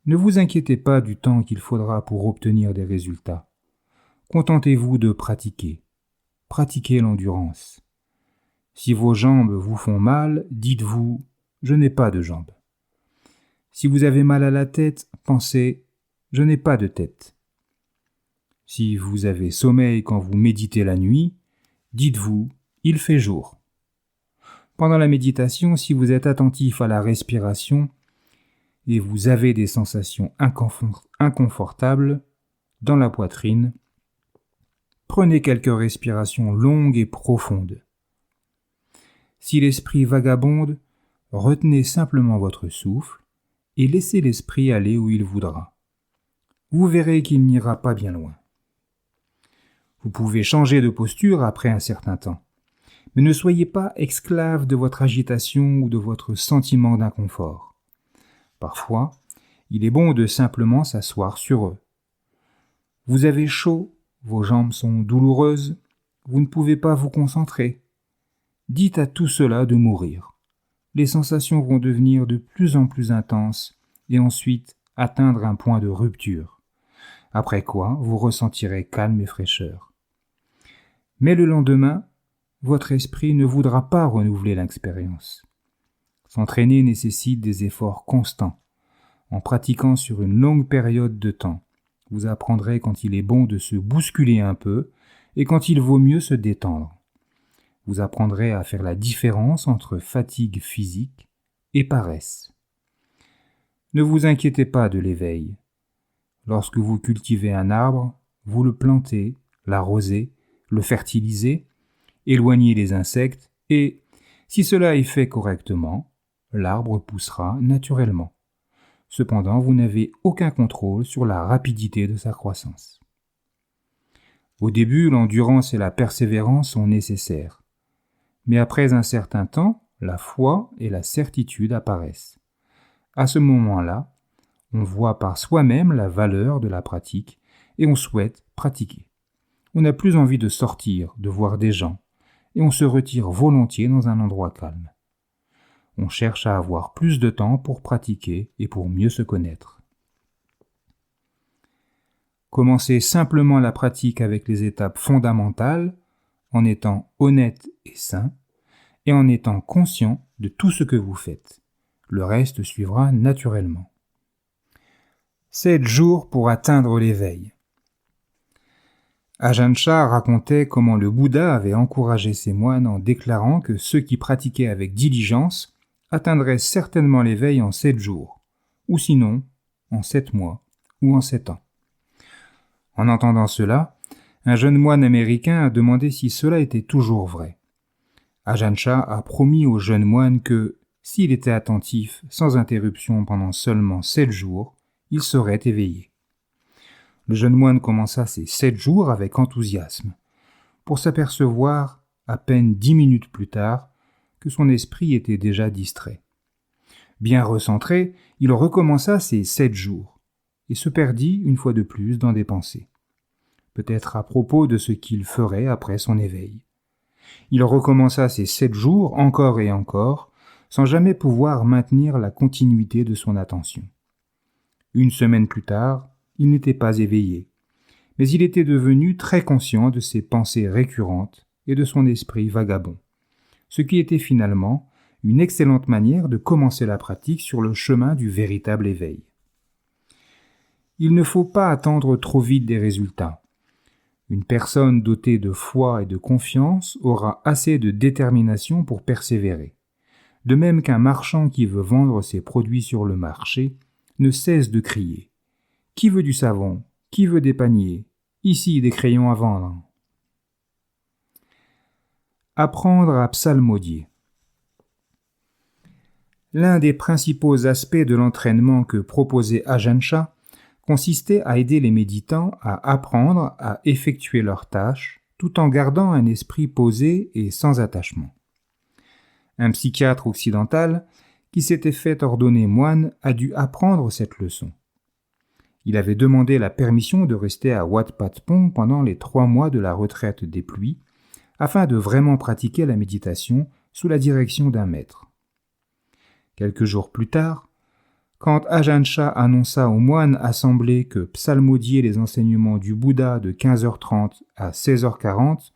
Ne vous inquiétez pas du temps qu'il faudra pour obtenir des résultats. Contentez-vous de pratiquer. Pratiquez l'endurance. Si vos jambes vous font mal, dites-vous « Je n'ai pas de jambes ». Si vous avez mal à la tête, pensez « Je n'ai pas de tête ». Si vous avez sommeil quand vous méditez la nuit, dites-vous « Il fait jour ». Pendant la méditation, si vous êtes attentif à la respiration et vous avez des sensations inconfortables dans la poitrine, prenez quelques respirations longues et profondes. Si l'esprit vagabonde, retenez simplement votre souffle et laissez l'esprit aller où il voudra. Vous verrez qu'il n'ira pas bien loin. Vous pouvez changer de posture après un certain temps, mais ne soyez pas esclave de votre agitation ou de votre sentiment d'inconfort. Parfois, il est bon de simplement s'asseoir sur eux. Vous avez chaud, vos jambes sont douloureuses, vous ne pouvez pas vous concentrer. Dites à tout cela de mourir. Les sensations vont devenir de plus en plus intenses et ensuite atteindre un point de rupture, après quoi vous ressentirez calme et fraîcheur. Mais le lendemain, votre esprit ne voudra pas renouveler l'expérience. S'entraîner nécessite des efforts constants. En pratiquant sur une longue période de temps, vous apprendrez quand il est bon de se bousculer un peu et quand il vaut mieux se détendre. Vous apprendrez à faire la différence entre fatigue physique et paresse. Ne vous inquiétez pas de l'éveil. Lorsque vous cultivez un arbre, vous le plantez, l'arrosez, le fertilisez, éloignez les insectes et, si cela est fait correctement, l'arbre poussera naturellement. Cependant, vous n'avez aucun contrôle sur la rapidité de sa croissance. Au début, l'endurance et la persévérance sont nécessaires. Mais après un certain temps, la foi et la certitude apparaissent. À ce moment-là, on voit par soi-même la valeur de la pratique et on souhaite pratiquer. On n'a plus envie de sortir, de voir des gens, et on se retire volontiers dans un endroit calme. On cherche à avoir plus de temps pour pratiquer et pour mieux se connaître. Commencez simplement la pratique avec les étapes fondamentales, en étant honnête et sain, et en étant conscient de tout ce que vous faites. Le reste suivra naturellement. 7 jours pour atteindre l'éveil. Ajahn Chah racontait comment le Bouddha avait encouragé ses moines en déclarant que ceux qui pratiquaient avec diligence atteindraient certainement l'éveil en 7 jours, ou sinon en 7 mois ou en 7 ans. En entendant cela, un jeune moine américain a demandé si cela était toujours vrai. Ajahn Chah a promis au jeune moine que, s'il était attentif sans interruption pendant seulement 7 jours, il serait éveillé. Le jeune moine commença ces 7 jours avec enthousiasme, pour s'apercevoir, à peine 10 minutes plus tard, que son esprit était déjà distrait. Bien recentré, il recommença ces 7 jours, et se perdit une fois de plus dans des pensées. Peut-être à propos de ce qu'il ferait après son éveil. Il recommença ces 7 jours encore et encore, sans jamais pouvoir maintenir la continuité de son attention. Une semaine plus tard, il n'était pas éveillé, mais il était devenu très conscient de ses pensées récurrentes et de son esprit vagabond, ce qui était finalement une excellente manière de commencer la pratique sur le chemin du véritable éveil. Il ne faut pas attendre trop vite des résultats. Une personne dotée de foi et de confiance aura assez de détermination pour persévérer. De même qu'un marchand qui veut vendre ses produits sur le marché ne cesse de crier « Qui veut du savon ? Qui veut des paniers ? Ici des crayons à vendre !» Apprendre à psalmodier. L'un des principaux aspects de l'entraînement que proposait Ajahn Chah consistait à aider les méditants à apprendre à effectuer leurs tâches tout en gardant un esprit posé et sans attachement. Un psychiatre occidental qui s'était fait ordonner moine a dû apprendre cette leçon. Il avait demandé la permission de rester à Wat Pat Pong pendant les 3 mois de la retraite des pluies, afin de vraiment pratiquer la méditation sous la direction d'un maître. Quelques jours plus tard, quand Ajahn Chah annonça aux moines assemblés que psalmodier les enseignements du Bouddha de 15h30 à 16h40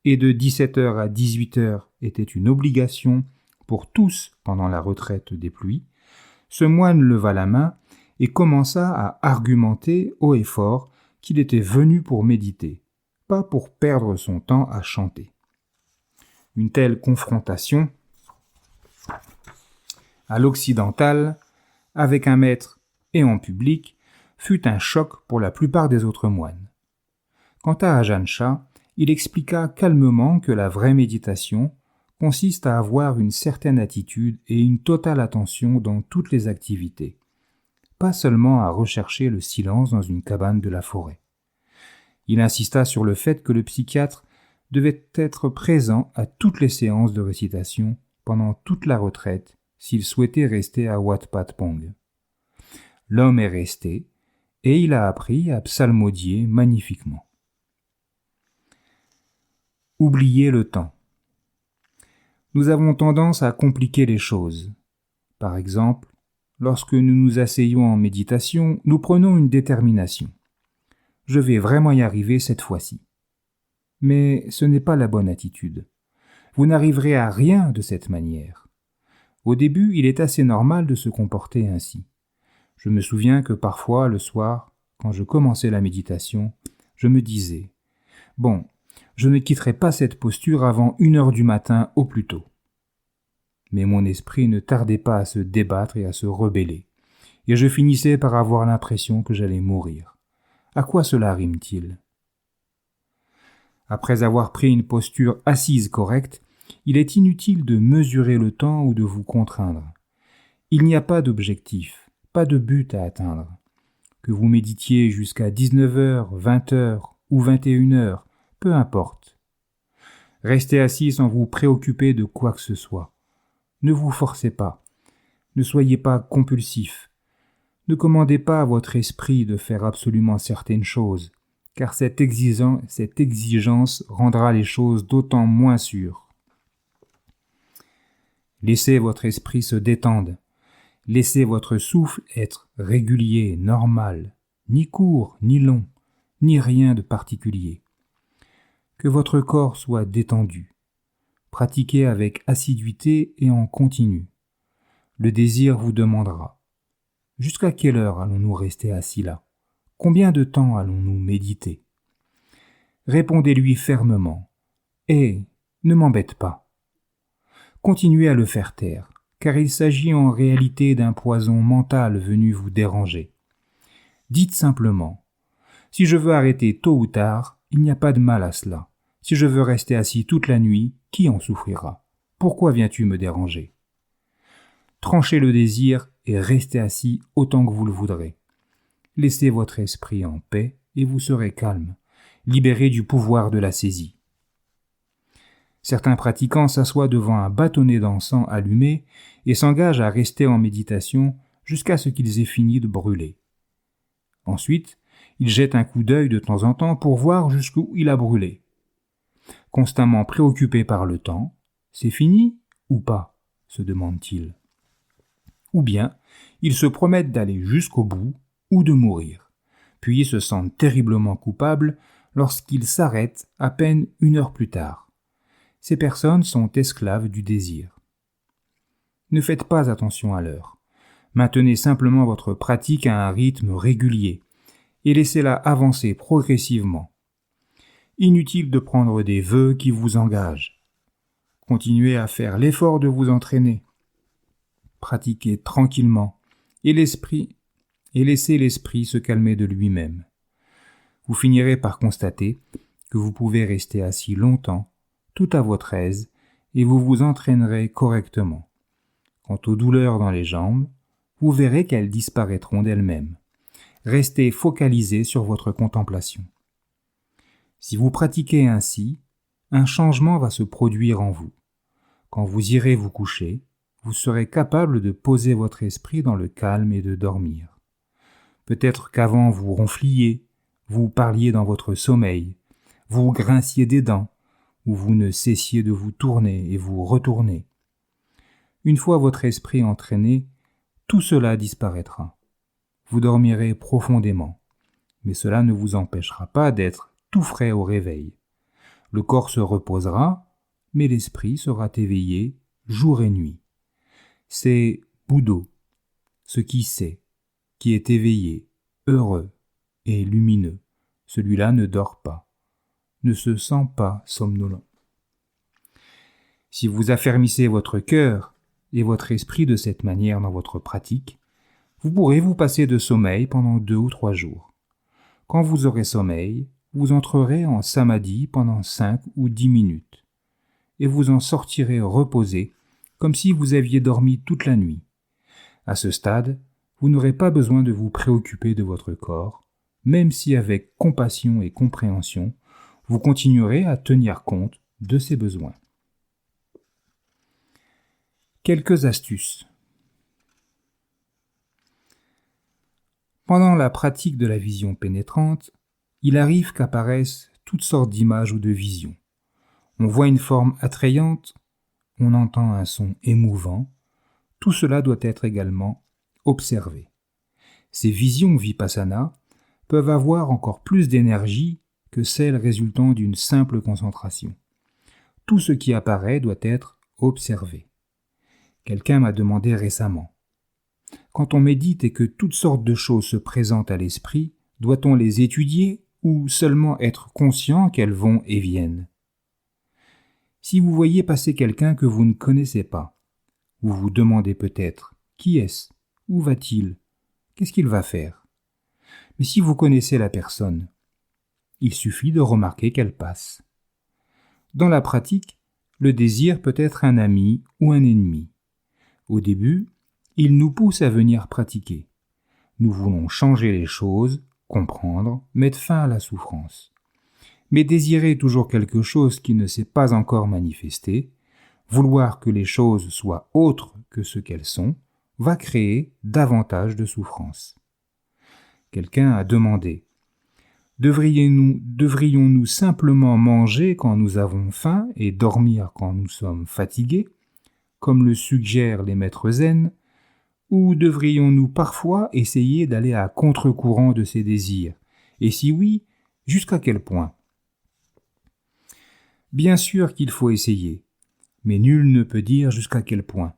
et de 17h à 18h était une obligation pour tous pendant la retraite des pluies, ce moine leva la main et commença à argumenter haut et fort qu'il était venu pour méditer, pas pour perdre son temps à chanter. Une telle confrontation, à l'occidental, avec un maître et en public, fut un choc pour la plupart des autres moines. Quant à Ajahn Chah, il expliqua calmement que la vraie méditation consiste à avoir une certaine attitude et une totale attention dans toutes les activités, pas seulement à rechercher le silence dans une cabane de la forêt. Il insista sur le fait que le psychiatre devait être présent à toutes les séances de récitation pendant toute la retraite s'il souhaitait rester à Wat Pat Pong. L'homme est resté et il a appris à psalmodier magnifiquement. Oubliez le temps. Nous avons tendance à compliquer les choses. Par exemple, lorsque nous nous asseyons en méditation, nous prenons une détermination. Je vais vraiment y arriver cette fois-ci. Mais ce n'est pas la bonne attitude. Vous n'arriverez à rien de cette manière. Au début, il est assez normal de se comporter ainsi. Je me souviens que parfois, le soir, quand je commençais la méditation, je me disais « Bon, je ne quitterai pas cette posture avant 1h du matin au plus tôt. » Mais mon esprit ne tardait pas à se débattre et à se rebeller, et je finissais par avoir l'impression que j'allais mourir. À quoi cela rime-t-il ? Après avoir pris une posture assise correcte, il est inutile de mesurer le temps ou de vous contraindre. Il n'y a pas d'objectif, pas de but à atteindre. Que vous méditiez jusqu'à 19h, 20h ou 21h, peu importe. Restez assis sans vous préoccuper de quoi que ce soit. Ne vous forcez pas. Ne soyez pas compulsif. Ne commandez pas à votre esprit de faire absolument certaines choses, car cette exigence rendra les choses d'autant moins sûres. Laissez votre esprit se détendre. Laissez votre souffle être régulier, normal, ni court, ni long, ni rien de particulier. Que votre corps soit détendu. Pratiquez avec assiduité et en continu. Le désir vous demandera. Jusqu'à quelle heure allons-nous rester assis là ? Combien de temps allons-nous méditer ? Répondez-lui fermement. Ne m'embête pas. Continuez à le faire taire, car il s'agit en réalité d'un poison mental venu vous déranger. Dites simplement, si je veux arrêter tôt ou tard, il n'y a pas de mal à cela. Si je veux rester assis toute la nuit, qui en souffrira ? Pourquoi viens-tu me déranger ? Tranchez le désir et restez assis autant que vous le voudrez. Laissez votre esprit en paix et vous serez calme, libéré du pouvoir de la saisie. Certains pratiquants s'assoient devant un bâtonnet d'encens allumé et s'engagent à rester en méditation jusqu'à ce qu'ils aient fini de brûler. Ensuite, ils jettent un coup d'œil de temps en temps pour voir jusqu'où il a brûlé. Constamment préoccupés par le temps, c'est fini ou pas, se demandent-ils. Ou bien, ils se promettent d'aller jusqu'au bout ou de mourir, puis se sentent terriblement coupables lorsqu'ils s'arrêtent à peine 1 heure plus tard. Ces personnes sont esclaves du désir. Ne faites pas attention à l'heure. Maintenez simplement votre pratique à un rythme régulier et laissez-la avancer progressivement. Inutile de prendre des vœux qui vous engagent. Continuez à faire l'effort de vous entraîner. Pratiquez tranquillement et laissez l'esprit se calmer de lui-même. Vous finirez par constater que vous pouvez rester assis longtemps, tout à votre aise, et vous vous entraînerez correctement. Quant aux douleurs dans les jambes, vous verrez qu'elles disparaîtront d'elles-mêmes. Restez focalisé sur votre contemplation. Si vous pratiquez ainsi, un changement va se produire en vous. Quand vous irez vous coucher, vous serez capable de poser votre esprit dans le calme et de dormir. Peut-être qu'avant vous ronfliez, vous parliez dans votre sommeil, vous grinciez des dents, ou vous ne cessiez de vous tourner et vous retourner. Une fois votre esprit entraîné, tout cela disparaîtra. Vous dormirez profondément, mais cela ne vous empêchera pas d'être tout frais au réveil. Le corps se reposera, mais l'esprit sera éveillé jour et nuit. C'est Buddho, ce qui sait, qui est éveillé, heureux et lumineux. Celui-là ne dort pas, ne se sent pas somnolent. Si vous affermissez votre cœur et votre esprit de cette manière dans votre pratique, vous pourrez vous passer de sommeil pendant 2 ou 3 jours. Quand vous aurez sommeil, vous entrerez en samadhi pendant 5 ou 10 minutes, et vous en sortirez reposé, comme si vous aviez dormi toute la nuit. À ce stade, vous n'aurez pas besoin de vous préoccuper de votre corps, même si avec compassion et compréhension, vous continuerez à tenir compte de ses besoins. Quelques astuces. Pendant la pratique de la vision pénétrante, il arrive qu'apparaissent toutes sortes d'images ou de visions. On voit une forme attrayante, on entend un son émouvant, tout cela doit être également observé. Ces visions vipassana peuvent avoir encore plus d'énergie que celles résultant d'une simple concentration. Tout ce qui apparaît doit être observé. Quelqu'un m'a demandé récemment, quand on médite et que toutes sortes de choses se présentent à l'esprit, doit-on les étudier ou seulement être conscient qu'elles vont et viennent? Si vous voyez passer quelqu'un que vous ne connaissez pas, vous vous demandez peut-être « Qui est-ce? Où va-t-il? Qu'est-ce qu'il va faire ?» Mais si vous connaissez la personne, il suffit de remarquer qu'elle passe. Dans la pratique, le désir peut être un ami ou un ennemi. Au début, il nous pousse à venir pratiquer. Nous voulons changer les choses, comprendre, mettre fin à la souffrance. Mais désirer toujours quelque chose qui ne s'est pas encore manifesté, vouloir que les choses soient autres que ce qu'elles sont, va créer davantage de souffrance. Quelqu'un a demandé « Devrions-nous simplement manger quand nous avons faim et dormir quand nous sommes fatigués, comme le suggèrent les maîtres zen, ou devrions-nous parfois essayer d'aller à contre-courant de ces désirs? Et si oui, jusqu'à quel point ?» Bien sûr qu'il faut essayer, mais nul ne peut dire jusqu'à quel point.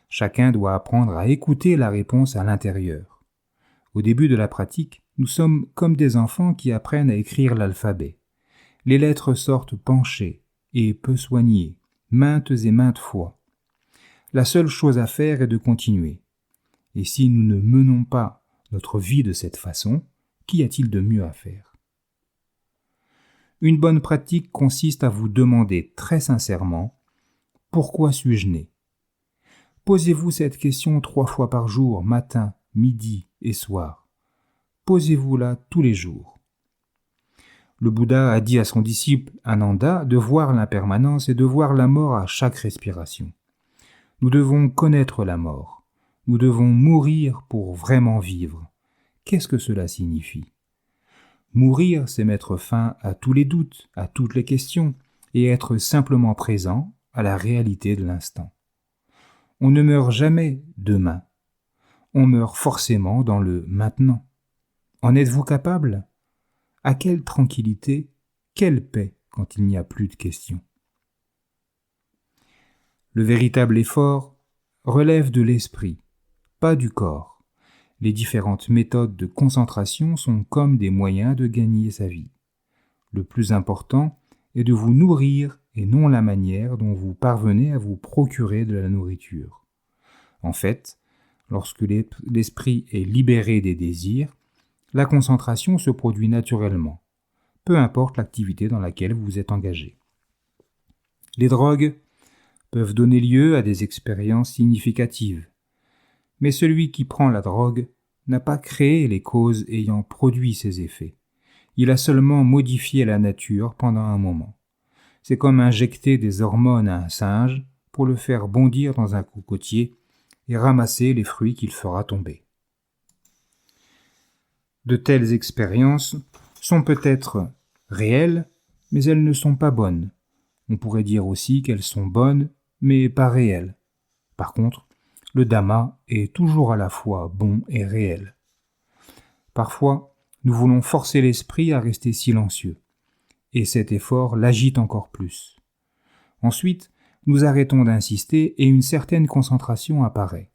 Chacun doit apprendre à écouter la réponse à l'intérieur. Au début de la pratique, nous sommes comme des enfants qui apprennent à écrire l'alphabet. Les lettres sortent penchées et peu soignées, maintes et maintes fois. La seule chose à faire est de continuer. Et si nous ne menons pas notre vie de cette façon, qu'y a-t-il de mieux à faire? Une bonne pratique consiste à vous demander très sincèrement « Pourquoi suis-je né ?» Posez-vous cette question 3 fois par jour, matin, midi et soir. Posez-vous-la tous les jours. Le Bouddha a dit à son disciple Ananda de voir l'impermanence et de voir la mort à chaque respiration. Nous devons connaître la mort. Nous devons mourir pour vraiment vivre. Qu'est-ce que cela signifie? Mourir, c'est mettre fin à tous les doutes, à toutes les questions, et être simplement présent à la réalité de l'instant. On ne meurt jamais demain. On meurt forcément dans le maintenant. En êtes-vous capable? À quelle tranquillité, quelle paix quand il n'y a plus de questions? Le véritable effort relève de l'esprit, pas du corps. Les différentes méthodes de concentration sont comme des moyens de gagner sa vie. Le plus important est de vous nourrir et non la manière dont vous parvenez à vous procurer de la nourriture. En fait, lorsque l'esprit est libéré des désirs, la concentration se produit naturellement, peu importe l'activité dans laquelle vous êtes engagé. Les drogues peuvent donner lieu à des expériences significatives. Mais celui qui prend la drogue n'a pas créé les causes ayant produit ces effets. Il a seulement modifié la nature pendant un moment. C'est comme injecter des hormones à un singe pour le faire bondir dans un cocotier et ramasser les fruits qu'il fera tomber. De telles expériences sont peut-être réelles, mais elles ne sont pas bonnes. On pourrait dire aussi qu'elles sont bonnes, mais pas réelles. Par contre, le Dhamma est toujours à la fois bon et réel. Parfois, nous voulons forcer l'esprit à rester silencieux, et cet effort l'agite encore plus. Ensuite, nous arrêtons d'insister et une certaine concentration apparaît.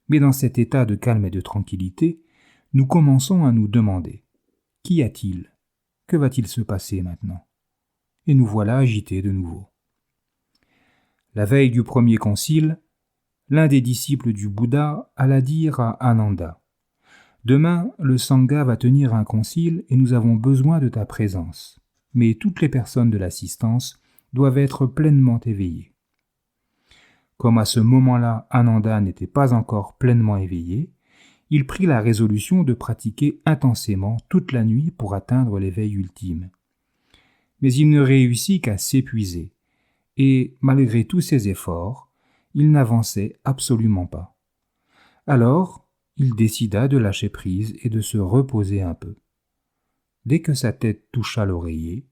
Mais dans cet état de calme et de tranquillité, nous commençons à nous demander « Qu'y a-t-il ? Que va-t-il se passer maintenant ?» Et nous voilà agités de nouveau. La veille du premier concile, l'un des disciples du Bouddha alla dire à Ananda « Demain, le Sangha va tenir un concile et nous avons besoin de ta présence. Mais toutes les personnes de l'assistance doivent être pleinement éveillées. » Comme à ce moment-là, Ananda n'était pas encore pleinement éveillé, il prit la résolution de pratiquer intensément toute la nuit pour atteindre l'éveil ultime. Mais il ne réussit qu'à s'épuiser, et malgré tous ses efforts, il n'avançait absolument pas. Alors, il décida de lâcher prise et de se reposer un peu. Dès que sa tête toucha l'oreiller,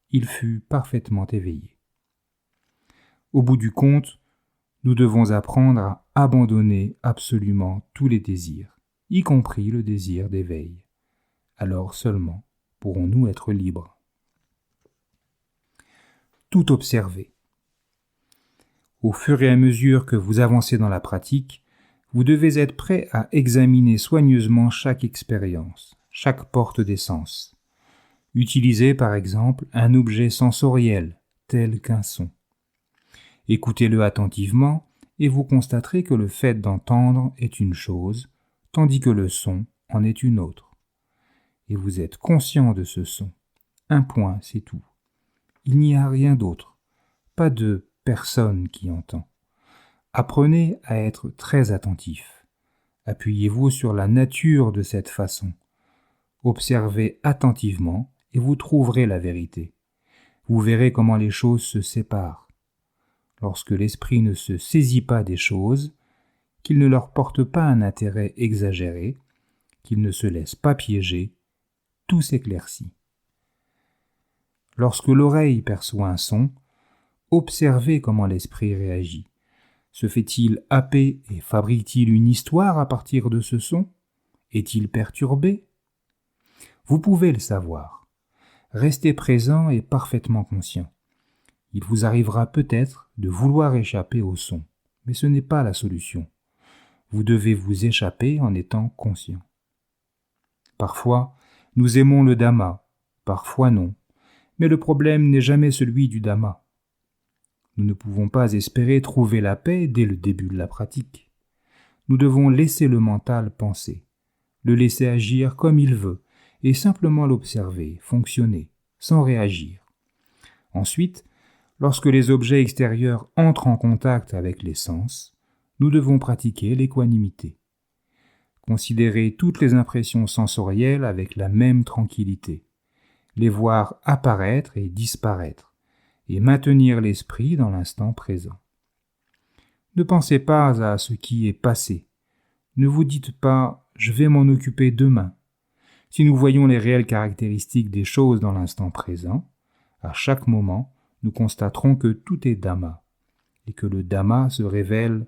il fut parfaitement éveillé. Au bout du compte, nous devons apprendre à abandonner absolument tous les désirs, y compris le désir d'éveil. Alors seulement pourrons-nous être libres. Tout observer. Au fur et à mesure que vous avancez dans la pratique, vous devez être prêt à examiner soigneusement chaque expérience, chaque porte des sens. Utilisez par exemple un objet sensoriel, tel qu'un son. Écoutez-le attentivement et vous constaterez que le fait d'entendre est une chose, tandis que le son en est une autre. Et vous êtes conscient de ce son. Un point, c'est tout. Il n'y a rien d'autre. Pas de personne qui entend. Apprenez à être très attentif. Appuyez-vous sur la nature de cette façon. Observez attentivement et vous trouverez la vérité. Vous verrez comment les choses se séparent. Lorsque l'esprit ne se saisit pas des choses, qu'il ne leur porte pas un intérêt exagéré, qu'il ne se laisse pas piéger, tout s'éclaircit. Lorsque l'oreille perçoit un son, observez comment l'esprit réagit. Se fait-il happer et fabrique-t-il une histoire à partir de ce son ? Est-il perturbé ? Vous pouvez le savoir. Restez présent et parfaitement conscient. Il vous arrivera peut-être de vouloir échapper au son, mais ce n'est pas la solution. Vous devez vous échapper en étant conscient. Parfois, nous aimons le Dhamma, parfois non, mais le problème n'est jamais celui du Dhamma. Nous ne pouvons pas espérer trouver la paix dès le début de la pratique. Nous devons laisser le mental penser, le laisser agir comme il veut, et simplement l'observer, fonctionner, sans réagir. Ensuite, lorsque les objets extérieurs entrent en contact avec les sens, nous devons pratiquer l'équanimité. Considérer toutes les impressions sensorielles avec la même tranquillité, les voir apparaître et disparaître, et maintenir l'esprit dans l'instant présent. Ne pensez pas à ce qui est passé. Ne vous dites pas « je vais m'en occuper demain ». Si nous voyons les réelles caractéristiques des choses dans l'instant présent, à chaque moment, nous constaterons que tout est Dhamma, et que le Dhamma se révèle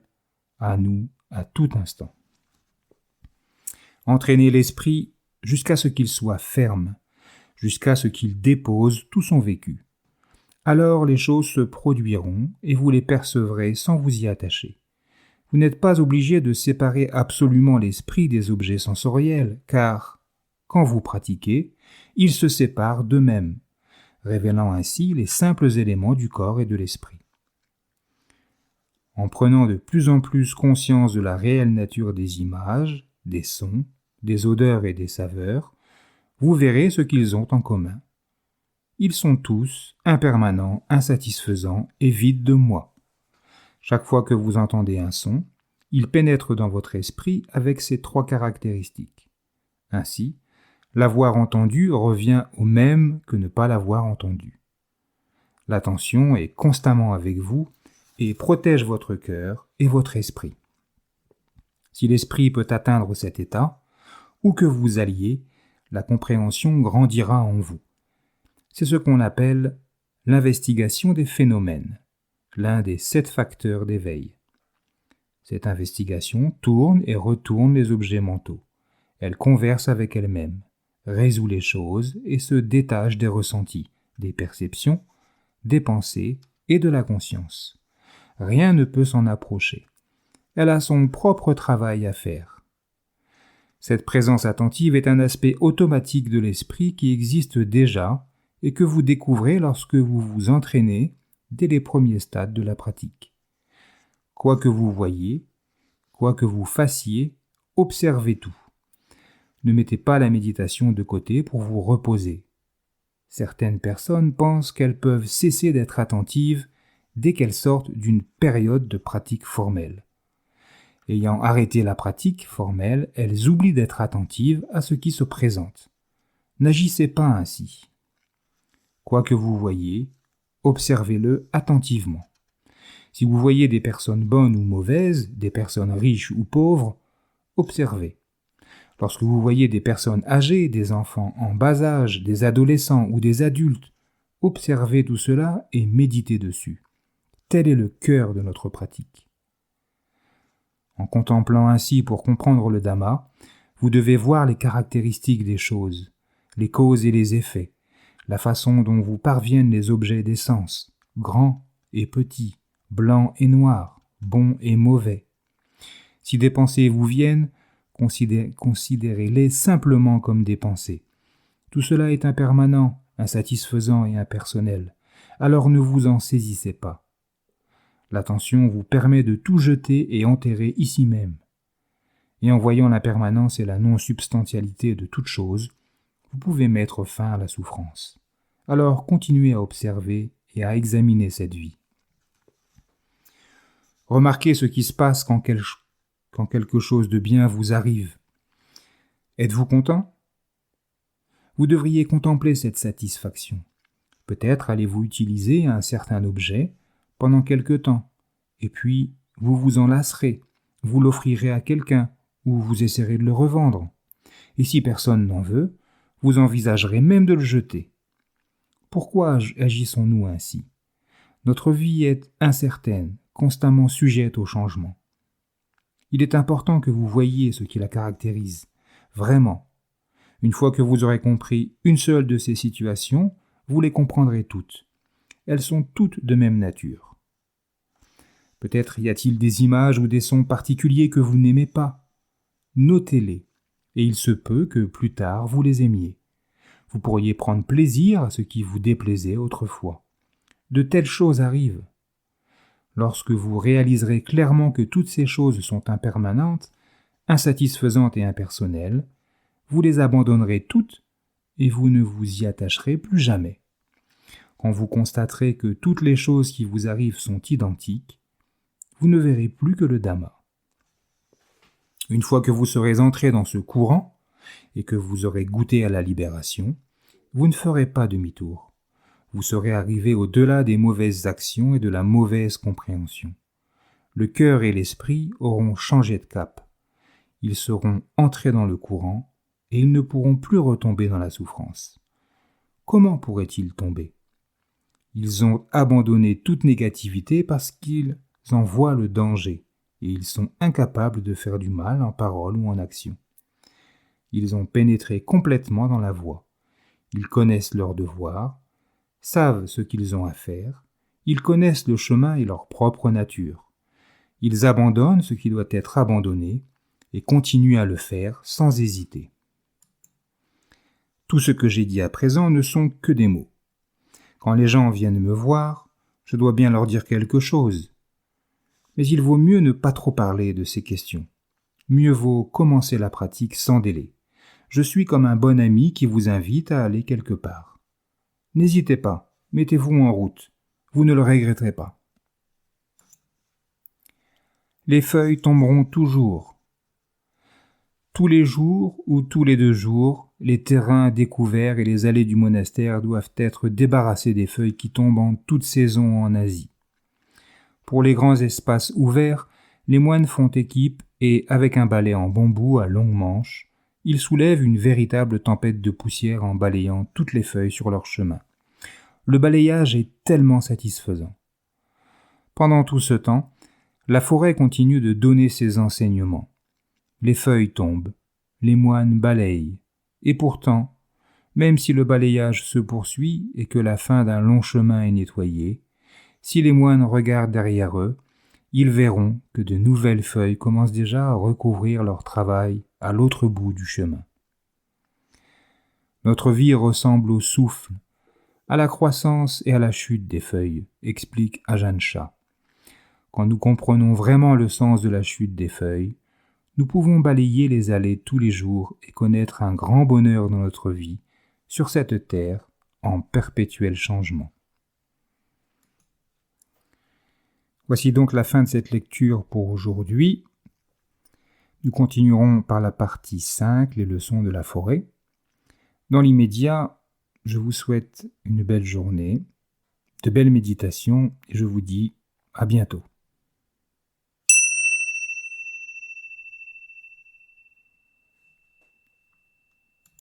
à nous à tout instant. Entraînez l'esprit jusqu'à ce qu'il soit ferme, jusqu'à ce qu'il dépose tout son vécu. Alors les choses se produiront et vous les percevrez sans vous y attacher. Vous n'êtes pas obligé de séparer absolument l'esprit des objets sensoriels, car, quand vous pratiquez, ils se séparent d'eux-mêmes, révélant ainsi les simples éléments du corps et de l'esprit. En prenant de plus en plus conscience de la réelle nature des images, des sons, des odeurs et des saveurs, vous verrez ce qu'ils ont en commun. Ils sont tous impermanents, insatisfaisants et vides de moi. Chaque fois que vous entendez un son, il pénètre dans votre esprit avec ces 3 caractéristiques. Ainsi, l'avoir entendu revient au même que ne pas l'avoir entendu. L'attention est constamment avec vous et protège votre cœur et votre esprit. Si l'esprit peut atteindre cet état, où que vous alliez, la compréhension grandira en vous. C'est ce qu'on appelle l'investigation des phénomènes, l'un des 7 facteurs d'éveil. Cette investigation tourne et retourne les objets mentaux. Elle converse avec elle-même, résout les choses et se détache des ressentis, des perceptions, des pensées et de la conscience. Rien ne peut s'en approcher. Elle a son propre travail à faire. Cette présence attentive est un aspect automatique de l'esprit qui existe déjà et que vous découvrez lorsque vous vous entraînez dès les premiers stades de la pratique. Quoi que vous voyiez, quoi que vous fassiez, observez tout. Ne mettez pas la méditation de côté pour vous reposer. Certaines personnes pensent qu'elles peuvent cesser d'être attentives dès qu'elles sortent d'une période de pratique formelle. Ayant arrêté la pratique formelle, elles oublient d'être attentives à ce qui se présente. N'agissez pas ainsi. Quoi que vous voyez, observez-le attentivement. Si vous voyez des personnes bonnes ou mauvaises, des personnes riches ou pauvres, observez. Lorsque vous voyez des personnes âgées, des enfants en bas âge, des adolescents ou des adultes, observez tout cela et méditez dessus. Tel est le cœur de notre pratique. En contemplant ainsi pour comprendre le Dhamma, vous devez voir les caractéristiques des choses, les causes et les effets, la façon dont vous parviennent les objets des sens, grands et petits, blancs et noirs, bons et mauvais. Si des pensées vous viennent, considérez-les simplement comme des pensées. Tout cela est impermanent, insatisfaisant et impersonnel. Alors ne vous en saisissez pas. L'attention vous permet de tout jeter et enterrer ici même. Et en voyant l'impermanence et la non-substantialité de toute chose, vous pouvez mettre fin à la souffrance. Alors continuez à observer et à examiner cette vie. Remarquez ce qui se passe quand quelque chose de bien vous arrive. Êtes-vous content ? Vous devriez contempler cette satisfaction. Peut-être allez-vous utiliser un certain objet pendant quelque temps, et puis vous vous en lasserez, vous l'offrirez à quelqu'un, ou vous essaierez de le revendre. Et si personne n'en veut, vous envisagerez même de le jeter. Pourquoi agissons-nous ainsi ? Notre vie est incertaine, constamment sujette au changement. Il est important que vous voyiez ce qui la caractérise, vraiment. Une fois que vous aurez compris une seule de ces situations, vous les comprendrez toutes. Elles sont toutes de même nature. Peut-être y a-t-il des images ou des sons particuliers que vous n'aimez pas. Notez-les, et il se peut que plus tard vous les aimiez. Vous pourriez prendre plaisir à ce qui vous déplaisait autrefois. De telles choses arrivent. Lorsque vous réaliserez clairement que toutes ces choses sont impermanentes, insatisfaisantes et impersonnelles, vous les abandonnerez toutes et vous ne vous y attacherez plus jamais. Quand vous constaterez que toutes les choses qui vous arrivent sont identiques, vous ne verrez plus que le Dhamma. Une fois que vous serez entré dans ce courant et que vous aurez goûté à la libération, vous ne ferez pas demi-tour. Vous serez arrivé au-delà des mauvaises actions et de la mauvaise compréhension. Le cœur et l'esprit auront changé de cap. Ils seront entrés dans le courant et ils ne pourront plus retomber dans la souffrance. Comment pourraient-ils tomber ? Ils ont abandonné toute négativité parce qu'ils en voient le danger et ils sont incapables de faire du mal en parole ou en action. Ils ont pénétré complètement dans la voie. Ils connaissent leurs devoirs, savent ce qu'ils ont à faire, ils connaissent le chemin et leur propre nature. Ils abandonnent ce qui doit être abandonné et continuent à le faire sans hésiter. Tout ce que j'ai dit à présent ne sont que des mots. Quand les gens viennent me voir, je dois bien leur dire quelque chose. Mais il vaut mieux ne pas trop parler de ces questions. Mieux vaut commencer la pratique sans délai. Je suis comme un bon ami qui vous invite à aller quelque part. N'hésitez pas, mettez-vous en route. Vous ne le regretterez pas. Les feuilles tomberont toujours. Tous les jours ou tous les 2 jours, les terrains découverts et les allées du monastère doivent être débarrassés des feuilles qui tombent en toute saison en Asie. Pour les grands espaces ouverts, les moines font équipe et, avec un balai en bambou à longue manche, ils soulèvent une véritable tempête de poussière en balayant toutes les feuilles sur leur chemin. Le balayage est tellement satisfaisant. Pendant tout ce temps, la forêt continue de donner ses enseignements. Les feuilles tombent, les moines balayent, et pourtant, même si le balayage se poursuit et que la fin d'un long chemin est nettoyée, si les moines regardent derrière eux, ils verront que de nouvelles feuilles commencent déjà à recouvrir leur travail à l'autre bout du chemin. Notre vie ressemble au souffle, à la croissance et à la chute des feuilles, explique Ajahn Chah. Quand nous comprenons vraiment le sens de la chute des feuilles, nous pouvons balayer les allées tous les jours et connaître un grand bonheur dans notre vie, sur cette terre, en perpétuel changement. Voici donc la fin de cette lecture pour aujourd'hui. Nous continuerons par la partie 5, les leçons de la forêt. Dans l'immédiat, je vous souhaite une belle journée, de belles méditations et je vous dis à bientôt.